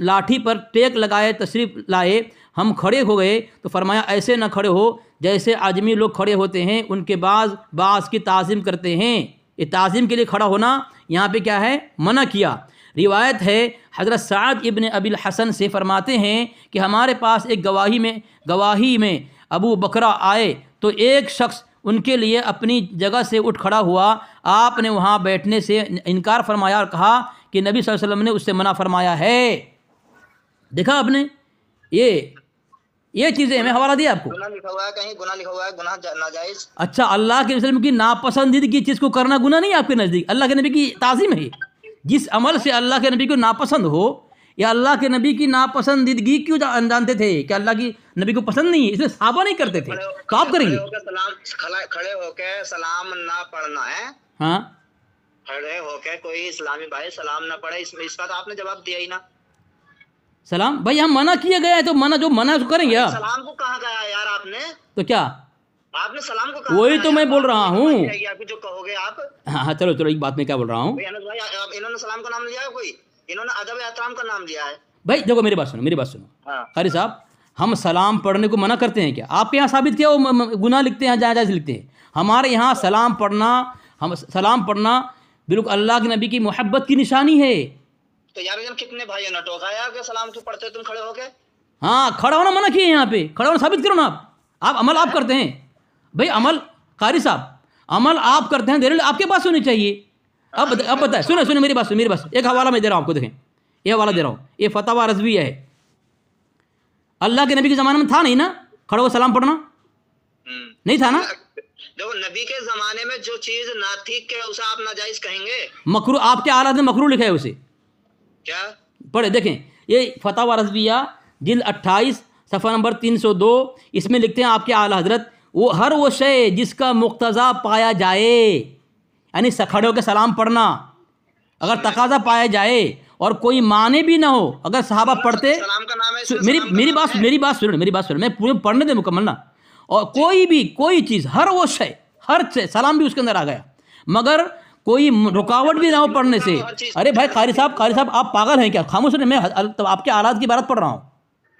A: لاٹھی پر ٹیک لگائے تشریف لائے, ہم کھڑے ہو گئے تو فرمایا ایسے نہ کھڑے ہو جیسے آدمی لوگ کھڑے ہوتے ہیں, ان کے بعض کی تعظیم کرتے ہیں. یہ تعظیم کے لیے کھڑا ہونا یہاں پہ کیا ہے؟ منع کیا. روایت ہے حضرت سعد ابن ابی الحسن سے فرماتے ہیں کہ ہمارے پاس ایک گواہی میں ابو بکرہ آئے تو ایک شخص ان کے لیے اپنی جگہ سے اٹھ کھڑا ہوا. آپ نے وہاں بیٹھنے سے انکار فرمایا اور کہا کہ نبی صلی اللہ علیہ وسلم نے اس سے منع فرمایا ہے. دیکھا آپ نے, یہ چیزیں میں حوالہ دیا آپ کو.
D: گناہ لکھا ہوا ہے, کہیں گناہ لکھا ہوا ہے, گناہ ناجائز.
A: اچھا اللہ کے وسلم کی ناپسندیدگی چیز کو کرنا گناہ نہیں ہے آپ کے نزدیک؟ اللہ کے نبی کی تعظیم ہے. جس عمل سے اللہ کے نبی کو ناپسند ہو, یا اللہ کے نبی کی ناپسندیدگی کیوں جانتے تھے کہ اللہ کی نبی کو پسند نہیں ہے, اس لیے صحابہ نہیں کرتے تھے, تو آپ کریں گے.
D: کھڑے ہو کے سلام نہ پڑھنا ہے.
A: ہاں
D: کھڑے ہو کے کوئی اسلامی بھائی سلام نہ پڑھے, اس کا تو آپ نے جواب دیا ہی نا.
A: سلام بھائی ہم منع کیا گیا ہے تو جو منع ہے اس کو کریں گے.
D: سلام کو کہاں گیا یار آپ نے؟
A: تو کیا
D: آپ نے سلام کو کہا؟
A: وہی تو میں بول رہا ہوں.
D: جو کہو گے آپ.
A: ہاں چلو ایک بات میں کیا بول رہا ہوں,
D: انہوں نے سلام کا نام لیا ہے, کوئی انہوں نے ادب احترام کا نام لیا ہے.
A: بھائی دیکھو میری بات سنو. قاری صاحب, ہم سلام پڑھنے کو منع کرتے ہیں کیا؟ آپ کے یہاں ثابت کیا وہ گناہ لکھتے ہیں, جائز لکھتے ہیں. ہمارے یہاں سلام پڑھنا بالکل اللہ کے نبی کی محبت کی نشانی ہے.
D: تو یار کتنے بھائیوں نے ٹوکا یار کہ سلام کیوں پڑھتے تم کھڑے ہو کے؟
A: ہاں کھڑا ہونا منع کیے, یہاں پہ کھڑا ہونا ثابت کرو نا. آپ عمل آپ کرتے ہیں بھائی, عمل قاری صاحب عمل آپ کرتے ہیں, دلیل آپ کے پاس ہونی چاہیے. اب بتائیں, سنیں میری بات, ایک حوالہ میں دے رہا ہوں آپ کو. دیکھیں یہ حوالہ دے رہا ہوں, یہ فتاوی رضویہ ہے. اللہ کے نبی کے زمانے میں تھا نہیں نا کھڑا ہو سلام پڑھنا, نہیں تھا نا.
D: جو نبی کے زمانے میں جو چیز نہ تھی کہ اسے آپ ناجائز کہیں گے؟
A: مکروہ, آپ کے آلات میں مکروہ لکھا ہے اسے.
D: کیا
A: پڑھے دیکھیں, یہ فتاوی رضویہ جلد 28 صفحہ نمبر 302. اس میں لکھتے ہیں آپ کے اعلیٰ حضرت ہر وہ شے جس کا مقتضا پایا جائے, یعنی کھڑے ہو کے سلام پڑھنا اگر تقاضا پایا جائے اور کوئی معنی بھی نہ ہو, اگر صحابہ پڑھتے. میری بات سنو, میں پورے پڑھنے دے مکمل نا. اور کوئی چیز, ہر وہ شے, ہر سلام بھی اس کے اندر آ گیا, مگر کوئی رکاوٹ بھی نہ ہو پڑھنے سے. ارے بھائی قاری صاحب آپ پاگل ہیں کیا؟ خاموش رہیں, میں آپ کے آلات کی عبارت پڑھ رہا ہوں.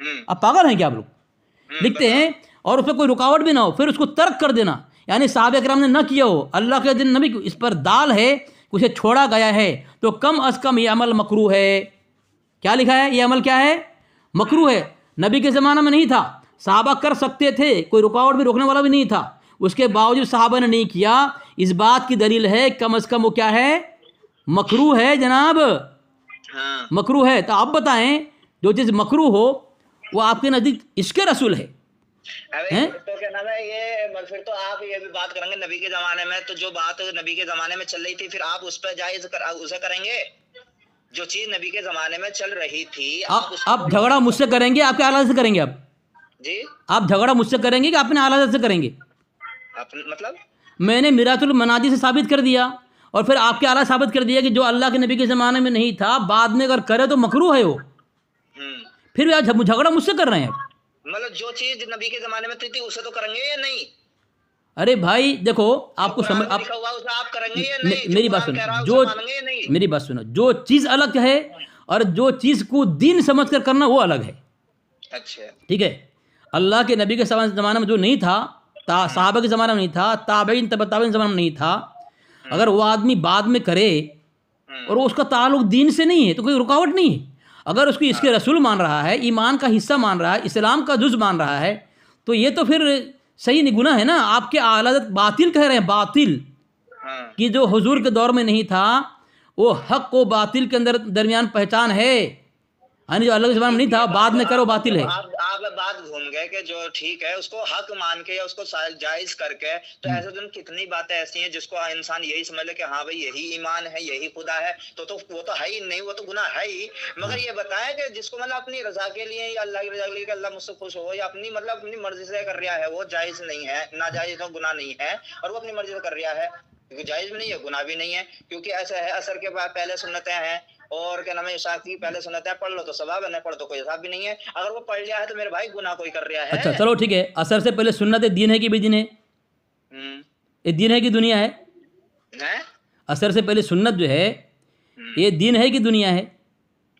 A: اب پاگل ہیں کیا آپ لوگ؟ لکھتے ہیں اور اس پہ کوئی رکاوٹ بھی نہ ہو پھر اس کو ترک کر دینا، یعنی صحابہ کرام نے نہ کیا ہو، اللہ کے دن نبی اس پر دال ہے، اسے چھوڑا گیا ہے، تو کم از کم یہ عمل مکروہ ہے۔ کیا لکھا ہے؟ یہ عمل کیا ہے؟ مکروہ ہے۔ نبی کے زمانہ میں نہیں تھا، صحابہ کر سکتے تھے، کوئی رکاوٹ بھی روکنے والا بھی نہیں تھا، اس کے باوجود صحابہ نے نہیں کیا، اس بات کی دلیل ہے کم از کم وہ کیا ہے؟ مکروہ ہے جناب، مکروہ ہے۔ تو آپ بتائیں جو چیز مکروہ ہو وہ آپ کے نزدیک عشق رسول ہے؟
D: تو کیا نام ہے یہ، پھر تو آپ یہ بھی بات کریں گے نبی کے زمانے میں، تو جو بات نبی کے زمانے میں چل رہی تھی پھر آپ اس پہ جائز اسے کریں گے؟ جو چیز نبی کے زمانے میں چل رہی تھی
A: آپ جھگڑا مجھ سے کریں گے، آپ کے اعلیٰ سے کریں گے؟ آپ
D: جی
A: آپ جھگڑا مجھ سے کریں گے کہ اپنے اعلیٰ سے کریں گے؟
D: مطلب
A: میں نے میراث المناجی سے ثابت کر دیا اور پھر آپ کے اعلیٰ ثابت کر دیا کہ جو اللہ کے نبی کے زمانے میں نہیں تھا بعد میں اگر کرے تو مکروہ ہے وہ، پھر آپ جھگڑا مجھ سے کر رہے ہیں؟
D: مطلب جو چیز نبی کے زمانے میں تھی اسے تو کریں گے یا نہیں؟
A: ارے بھائی دیکھو آپ کو سمجھ، آپ
D: کریں گے یا نہیں؟
A: میری بات سنو، جو میری بات سنو، جو چیز الگ ہے اور جو چیز کو دین سمجھ کر کرنا وہ الگ ہے۔
D: اچھا
A: ٹھیک ہے، اللہ کے نبی کے زمانے میں جو نہیں تھا، صحابہ کے زمانے میں نہیں تھا، تابعین تبع تابعین زمانے میں نہیں تھا، اگر وہ آدمی بعد میں کرے اور اس کا تعلق دین سے نہیں ہے تو کوئی رکاوٹ نہیں ہے۔ اگر اس کو اس کے رسول مان رہا ہے، ایمان کا حصہ مان رہا ہے، اسلام کا جز مان رہا ہے، تو یہ تو پھر صحیح نہیں، گناہ ہے نا۔ آپ کے اعلیٰ حضرت باطل کہہ رہے ہیں، باطل کہ جو حضور کے دور میں نہیں تھا، وہ حق و باطل کے اندر درمیان پہچان ہے، یعنی جو اللہ کے زمانے میں نہیں تھا بعد میں کرو باطل ہے۔
D: آپ بات گھوم گئے کہ جو ٹھیک ہے اس کو حق مان کے یا اس کو جائز کر کے، تو ایسے دن کتنی باتیں ایسی ہیں جس کو انسان یہی سمجھ لے کہ ہاں بھائی یہی ایمان ہے، یہی خدا ہے، تو وہ تو ہے ہی نہیں، وہ تو گناہ ہے ہی۔ مگر یہ بتائیں کہ جس کو مطلب اپنی رضا کے لیے یا اللہ کی رضا کے لیے کہ اللہ مجھ سے خوش ہو، یا اپنی مطلب اپنی مرضی سے کر رہا ہے، وہ جائز نہیں ہے، ناجائز تو گناہ نہیں ہے، اور وہ اپنی مرضی سے کر رہا ہے، کیونکہ جائز بھی نہیں ہے، گناہ بھی نہیں ہے، کیونکہ ایسا ہے اثر کے بعد پہلے سنتیں ہیں، اور کیا نام ہے عشاء کی پہلے سنت ہے، پڑھ لو تو ثواب ہے، نہیں پڑھ تو کوئی ثواب بھی نہیں ہے۔ اگر وہ پڑھ لیا ہے تو میرے بھائی گناہ کوئی کر رہا ہے۔
A: اچھا چلو ٹھیک ہے، اثر سے پہلے سنت دین ہے کہ بے دین ہے؟ یہ دین ہے کہ دنیا ہے؟ اثر سے پہلے سنت جو ہے یہ دین ہے کہ دنیا ہے؟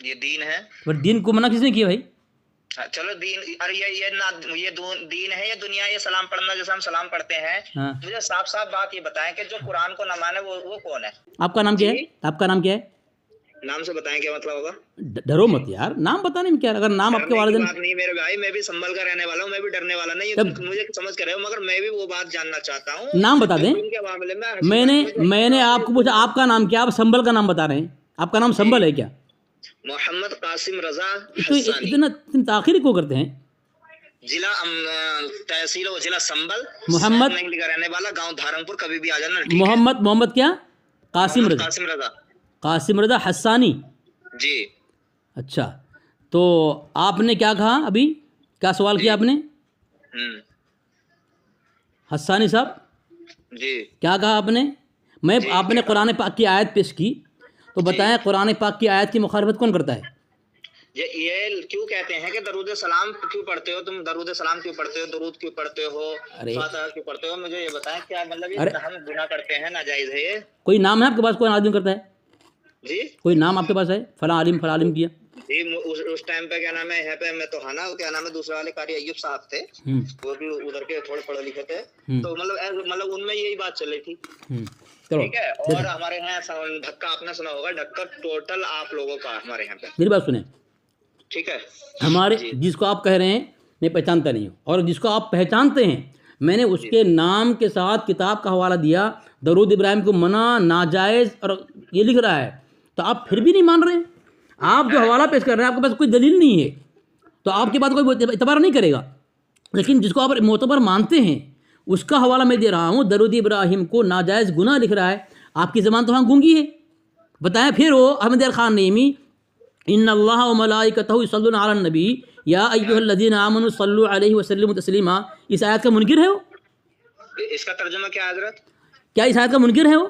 D: یہ دین ہے۔
A: پر دین کو منع کس نے کیا بھائی؟
D: چلو دین، ارے یہ دین ہے یا دنیا ہے؟ یہ سلام پڑھنا جیسے ہم سلام پڑھتے ہیں، مجھے صاف صاف بات یہ بتائیں کہ جو قرآن کو نہ مانے وہ کون ہے؟
A: آپ کا نام کیا ہے؟ آپ کا نام کیا ہے؟
D: نام سے بتائیں کیا مطلب ہوگا؟
A: ڈرو مت یار، نام بتانے میں کیا، اگر نام آپ کے والدین
D: بات نہیں میرے بھائی، میں بھی سنبھل کر رہنے والا ہوں، میں بھی ڈرنے والا نہیں، مجھے سمجھ کر رہے ہو، مگر میں بھی وہ بات جاننا چاہتا ہوں۔
A: نام بتا دیں، میں نے آپ کو پوچھا آپ کا نام کیا، آپ سنبل کا نام بتا رہے ہیں، آپ کا نام سنبل ہے کیا؟
D: محمد قاسم رضا
A: تو اتنا تاخیر کیوں کرتے ہیں؟
D: ضلع تحصیل و ضلع سنبل،
A: محمد
D: کا رہنے والا، گاؤں دھارمپور، کبھی بھی آ جانا۔
A: محمد کیا؟ قاسم رضا، قاسم رضا حسانی
D: جی۔
A: اچھا، تو آپ نے کیا کہا ابھی، کیا سوال کیا آپ نے حسانی صاحب؟
D: جی
A: کیا کہا آپ نے؟ آپ نے قرآن پاک کی آیت پیش کی، تو بتائیں قرآن پاک کی آیت کی مخالفت کون کرتا ہے؟
D: یہ کیوں کہتے ہیں کہ درود سلام کیوں پڑھتے ہو تم، درود سلام کیوں پڑھتے ہو، درود کیوں پڑھتے ہو، فاتحہ کیوں پڑھتے ہو؟ مجھے یہ بتائیں کیا مطلب یہ ہم گناہ کرتے ہیں، ناجائز ہے یہ؟
A: کوئی نام ہے آپ کے پاس، کوئی عالم کرتا ہے
D: جی؟
A: کوئی نام آپ کے پاس ہے فلاں عالم فلاں عالم کیا؟
D: جی اس ٹائم پہ کیا نام ہے، یہاں پہ میں تو ہانا کیا نام ہے دوسرے والے قاری ایوب صاحب تھے، وہ بھی ادھر کے تھوڑے پڑھے لکھے تھے، تو مطلب ان میں یہی بات چل رہی تھی، ٹھیک ہے۔ اور ہمارے یہاں ڈھکا آپ نے سنا ہوگا، ڈھکا ٹوٹل آپ لوگوں کا ہمارے یہاں پہ،
A: میری بات سنیں،
D: ٹھیک ہے؟
A: ہمارے جس کو آپ کہہ رہے ہیں میں پہچانتا نہیں ہوں، اور جس کو آپ پہچانتے ہیں میں نے اس کے نام کے ساتھ کتاب کا حوالہ دیا، درود ابراہیم کو منع، ناجائز، اور یہ لکھ رہا ہے، تو آپ پھر بھی نہیں مان رہے ہیں۔ آپ جو حوالہ پیش کر رہے ہیں آپ کے پاس کوئی دلیل نہیں ہے، تو آپ کی بات کوئی اعتبار نہیں کرے گا، لیکن جس کو آپ معتبر مانتے ہیں اس کا حوالہ میں دے رہا ہوں، درود ابراہیم کو ناجائز گناہ لکھ رہا ہے، آپ کی زبان تو ہاں گونگی ہے۔ بتائیں پھر وہ احمد خان نعیمی، ان اللہ و ملائکتہ یصلون علی النبی یا ایھا الذین آمنوا صلوا علیہ وسلموا تسلیما، اس آیت کا منکر ہے وہ؟
D: اس کا ترجمہ کیا حضرت؟
A: کیا اس آیت کا منکر ہے وہ؟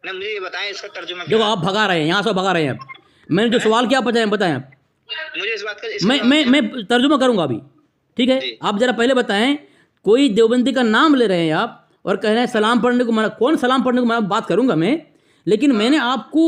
D: نہیں مجھے یہ بتائیں اس کا ترجمہ کیا؟
A: دیکھو آپ بھگا رہے ہیں، یہاں سے بھگا رہے ہیں آپ، میں نے جو سوال کیا بتائیں آپ،
D: مجھے اس بات کا
A: میں ترجمہ کروں گا ابھی، ٹھیک ہے؟ آپ ذرا پہلے بتائیں، کوئی دیوبندی کا نام لے رہے ہیں آپ اور کہہ رہے ہیں سلام پڑھنے کو منع، کون سلام پڑھنے کو منع؟ بات کروں گا میں، لیکن میں نے آپ کو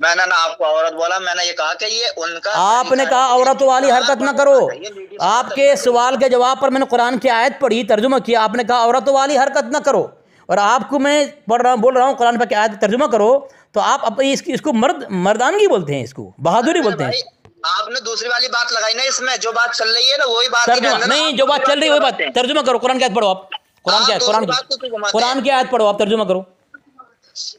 D: میں نے نہ آپ کو عورت بولا، میں نے یہ کہا کہ یہ ان کا،
A: آپ نے کہا عورتوں والی حرکت نہ کرو. آپ کے سوال کے جواب پر میں نے قرآن کی آیت پڑھی، ترجمہ کیا، آپ نے کہا عورتوں والی حرکت نہ کرو، اور آپ کو میں پڑھ رہا ہوں، بول رہا ہوں قرآن پاک کی آیت ترجمہ کرو، تو آپ اس کو مردانگی بولتے ہیں، اس کو بہادری بولتے ہیں.
D: آپ نے دوسری والی بات لگائی نا، اس میں جو بات چل رہی ہے نا وہی بات
A: ترجمہ نہیں، جو بات چل رہی ہے وہی بات ترجمہ کرو. قرآن کی آیت پڑھو آپ، قرآن کی آیت پڑھو آپ، ترجمہ کرو.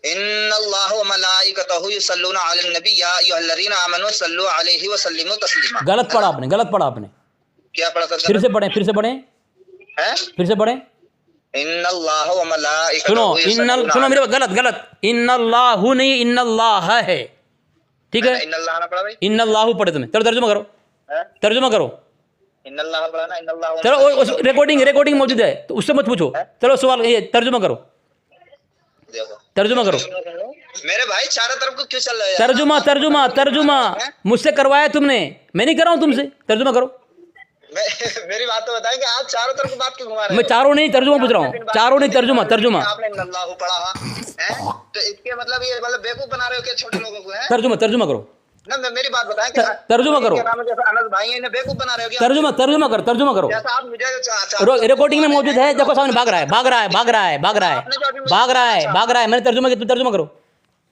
D: ان اللہ و ملائکتہ یصلون علی النبی یا ایھا الذین آمنوا صلوا علیہ وسلموا تسلیما.
A: غلط پڑھا آپ نے، غلط پڑھا آپ نے.
D: کیا پڑھا تھا؟
A: پھر سے پڑھیں، پھر سے پڑھیں، پھر سے پڑھیں.
D: ان اللہ و ملائکتہ،
A: سنو میرے بات، غلط. ان اللہ نہیں، ان اللہ ہے، ٹھیک ہے.
D: ان اللہ نہ پڑھا بھائی،
A: ان اللہ پڑھے تمہیں. چلو ترجمہ کرو، ترجمہ کرو.
D: ان اللہ پڑھا نا، ان اللہ.
A: چلو ریکارڈنگ موجود ہے تو اس سے مت پوچھو. چلو سوال یہ ترجمہ کرو، ترجمہ کرو.
D: میرے بھائی چاروں طرف کو کیوں چل رہا ہے؟
A: ترجمہ ترجمہ ترجمہ مجھ سے کروایا تم نے، میں نہیں کر رہا ہوں تم سے. ترجمہ کرو.
D: میری بات تو بتائیں کہ آپ چاروں طرف بات کیوں گھما رہے ہیں؟
A: میں چاروں نہیں ترجمہ پوچھ رہا ہوں، چاروں نہیں، ترجمہ ترجمہ.
D: آپ نے ان اللہ پڑھا ہے تو اس کے مطلب یہ مطلب بیوقوف بنا رہے ہو کہ چھوٹے لوگوں کو ہے؟
A: ترجمہ کرو
D: نہ میری بات بتائیں کہ
A: ترجمہ کرو.
D: انس بھائی ہیں، انہیں بیوقوف بنا رہے ہو کیا؟
A: ترجمہ کرو، ترجمہ کرو.
D: جیسا آپ مجھے
A: ریکارڈنگ میں موجود ہے، دیکھو سامنے بھاگ رہا ہے، بھاگ رہا ہے، بھاگ رہا ہے، بھاگ رہا ہے، بھاگ رہا ہے، بھاگ رہا ہے. میں نے ترجمہ کیا، تم ترجمہ کرو.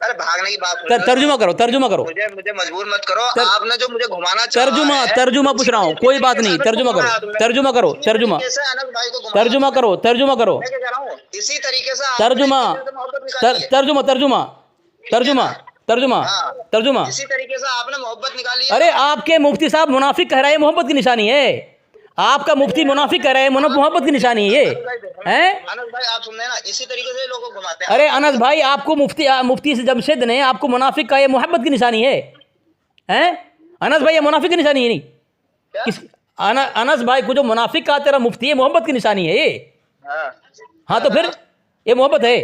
D: ارے بھاگنے کی بات
A: ترجمہ کرو، ترجمہ کرو.
D: مجھے مجبور مت کرو. آپ نے جو مجھے گھمانا چاہا
A: ترجمہ پوچھ رہا ہوں، کوئی بات نہیں. ترجمہ کرو، ترجمہ کرو، ترجمہ ترجمہ کرو، ترجمہ کرو.
D: اسی طریقے سے
A: ترجمہ ترجمہ ترجمہ ترجمہ ترجمہ ترجمہ.
D: اسی طریقے سے آپ نے محبت نکالی ہے.
A: ارے آپ کے مفتی صاحب منافق کہہ رہے ہیں، محبت کی نشانی ہے. آپ کا مفتی منافق کہہ رہے ہیں، محبت کی نشانی ہے یہ.
D: انس بھائی آپ سن رہے ہیں نا، اسی طریقے سے لوگوں کو گھماتے ہیں.
A: ارے انس بھائی، آپ کو مفتی سے جمشید نے آپ کو منافق کہا، یہ محبت کی نشانی ہے. انس بھائی یہ منافق کی نشانی ہے نہیں. انس بھائی کو جو منافق کہا تیرا مفتی ہے، محبت کی نشانی ہے یہ. ہاں تو پھر یہ محبت ہے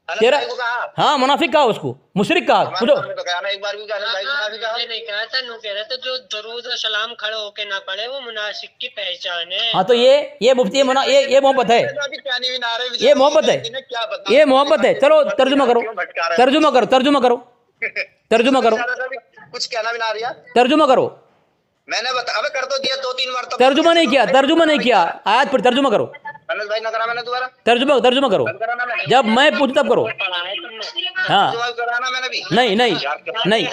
A: تیرا. ہاں منافق کہا، اس کو مشرک کہا.
D: ایک بار بھی
C: نہیں کہا تھا، نو کہہ رہے تھے جو درود و سلام کھڑے ہو کے نہ پڑھے وہ منافق کی پہچان ہے.
A: ہاں تو یہ مفتی یہ محبت ہے، یہ محبت ہے، یہ محبت ہے. چلو ترجمہ کرو، ترجمہ کرو، ترجمہ کرو، ترجمہ کرو،
D: کچھ کہنا بھی نہ رہا.
A: ترجمہ کرو.
D: میں نے بتا کر تو دیا 2-3 بار.
A: ترجمہ نہیں کیا، ترجمہ نہیں کیا. آیت پر ترجمہ کرو.
D: انس بھائی نہ کرا میں نے دوبارہ.
A: ترجمہ کرو. جب میں پوچھوں تب کرو. ہاں نہیں نہیں نہیں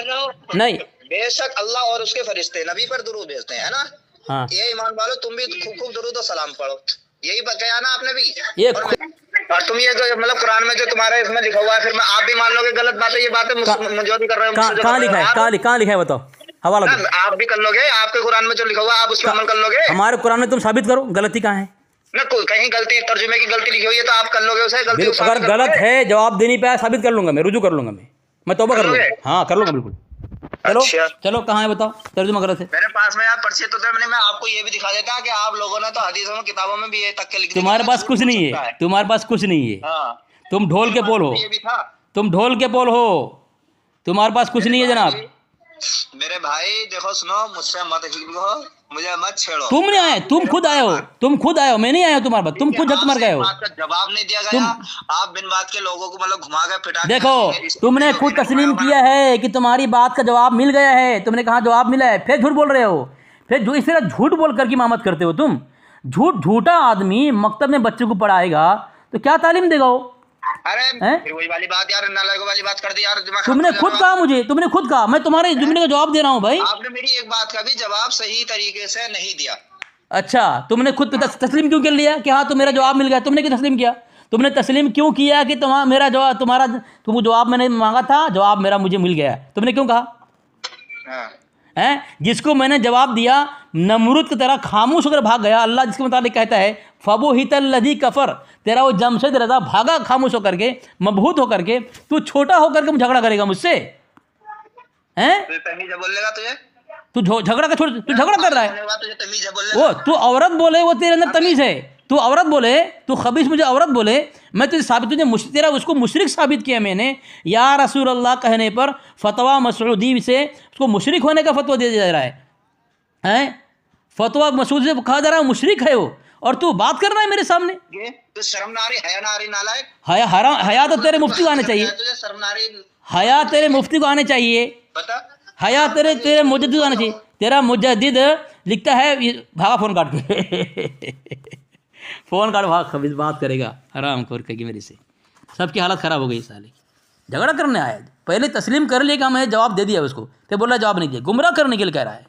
A: نہیں.
D: بے شک اللہ اور اس کے فرشتے نبی پر درود بھیجتے ہیں نا.
A: ہاں
D: یہ ایمان والو تم بھی خوب درود و سلام پڑھو. یہی کہا نا آپ نے بھی.
A: یہ
D: اور تم یہ جو مطلب قرآن میں جو تمہارے اس میں لکھا ہوا ہے، پھر میں آپ بھی مان لو گے غلط بات ہے. یہ باتیں مجھے بھی کر رہے ہو.
A: کہاں لکھا ہے، کہاں لکھا ہے بتاؤ، حوالہ دو.
D: آپ بھی کر لو گے. آپ کے قرآن میں جو لکھا ہوا آپ اس پر عمل کر لو گے.
A: ہمارے قرآن میں تم ثابت کرو غلطی کہاں ہے.
D: نہ کہیں غلطی، ترجمے کی غلطی لکھی ہوئی ہے تو آپ کر لو گے اسے. غلطی
A: اگر غلط ہے جواب دینی پہ ثابت کر لوں گا، میں رجوع کر لوں گا، میں توبہ کر لوں گا. ہاں کر لوں گا بالکل. چلو چلو کہاں ہے بتاؤ، ترجمہ غلط ہے.
D: میرے پاس میں آپ پرچے تو تھے، میں آپ کو یہ بھی دکھا دیتا کہ آپ لوگوں نے تو حدیثوں میں کتابوں میں بھی یہ تک کے لکھ دیا.
A: تمہارے پاس کچھ نہیں ہے، تمہارے پاس کچھ نہیں ہے. تم ڈھول کے پول ہو،
D: یہ بھی تھا.
A: تم ڈھول کے پول ہو، تمہارے پاس کچھ نہیں ہے جناب.
D: میرے بھائی دیکھو سنو، مجھ سے مت ہو، مجھے مت چھیڑو.
A: تم نہیں آئے، تم خود آئے ہو، تم خود آئے ہو، میں نہیں آیا ہوں تمہارے پاس. تم خود جھک مار گئے ہو.
D: بات کا جواب نہیں دیا گیا. آپ بن بات کے لوگوں کو مطلب گھما کے پھٹا.
A: دیکھو تم نے خود تسلیم کیا ہے کہ تمہاری بات کا جواب مل گیا ہے. تم نے کہا جواب ملا ہے، پھر جھوٹ بول رہے ہو. پھر جو اس طرح جھوٹ بول کر کی امامت کرتے ہو تم. جھوٹا آدمی مکتب میں بچے کو پڑھائے گا تو کیا تعلیم دے گا وہ.
D: ارے وہی والی بات یار، نالائق والی بات کر دی یار.
A: تم نے خود کہا، مجھے تم نے خود کہا، میں تمہارے جملے کا جواب دے رہا ہوں بھائی.
D: آپ نے میری ایک بات کا بھی جواب صحیح طریقے سے نہیں دیا.
A: اچھا تم نے خود تسلیم کیوں کر لیا کہ ہاں تو میرا جواب مل گیا؟ تم نے کیوں تسلیم کیا؟ تم نے تسلیم کیوں کیا کہ میرا جواب تمہارا جواب میں نے مانگا تھا، جواب میرا مجھے مل گیا؟ تم نے کیوں کہا؟ جس کو میں نے جواب دیا نمرود کی طرح خاموش ہو کر بھاگ گیا. اللہ جس کے متعلق کہتا ہے فَبُهِتَ الَّذِي كَفَرَ، تیرا وہ جمشید رضا بھاگا خاموش ہو کر کے، مبہوت ہو کر کے. تو چھوٹا ہو کر کے جھگڑا کرے گا مجھ سے؟
D: بولے گا تجھے
A: تو جھگڑا کا چھوڑ، تو جھگڑا کر رہا ہے. وہ تو عورت بولے، وہ تیرے اندر تمیز ہے. تو عورت بولے، تو خبیث مجھے عورت بولے، میں تجھے ثابت، تجھے تیرا اس کو مشرک ثابت کیا میں نے. یا رسول اللہ کہنے پر فتویٰ مسعودی سے اس کو مشرک ہونے کا فتویٰ دیا جا رہا ہے. فتویٰ مسعود سے کہا جا رہا ہے مشرک ہے وہ، اور تو بات کر رہا ہے میرے سامنے.
D: تو شرم نہ آ رہی، حیا نہ آ رہی، نالائق.
A: حیا تو تیرے مفتی کو آنا چاہیے. حیا تیرے مفتی کو آنے چاہیے,
D: بتا
A: حیا تیرے مجدد کو آنا چاہیے. تیرا مجدد لکھتا ہے, بھاگا فون کاٹ کے, فون کاٹ بھاگ, خبیث بات کرے گا, حرام خور کہے گی میرے سے. سب کی حالت خراب ہو گئی سالے کی. جھگڑا کرنے آیا, پہلے تسلیم کر لیا کہ ہمیں جواب دے دیا اس کو, پھر بولا جواب نہیں دیا, گمراہ کرنے کے لیے کہہ رہا ہے.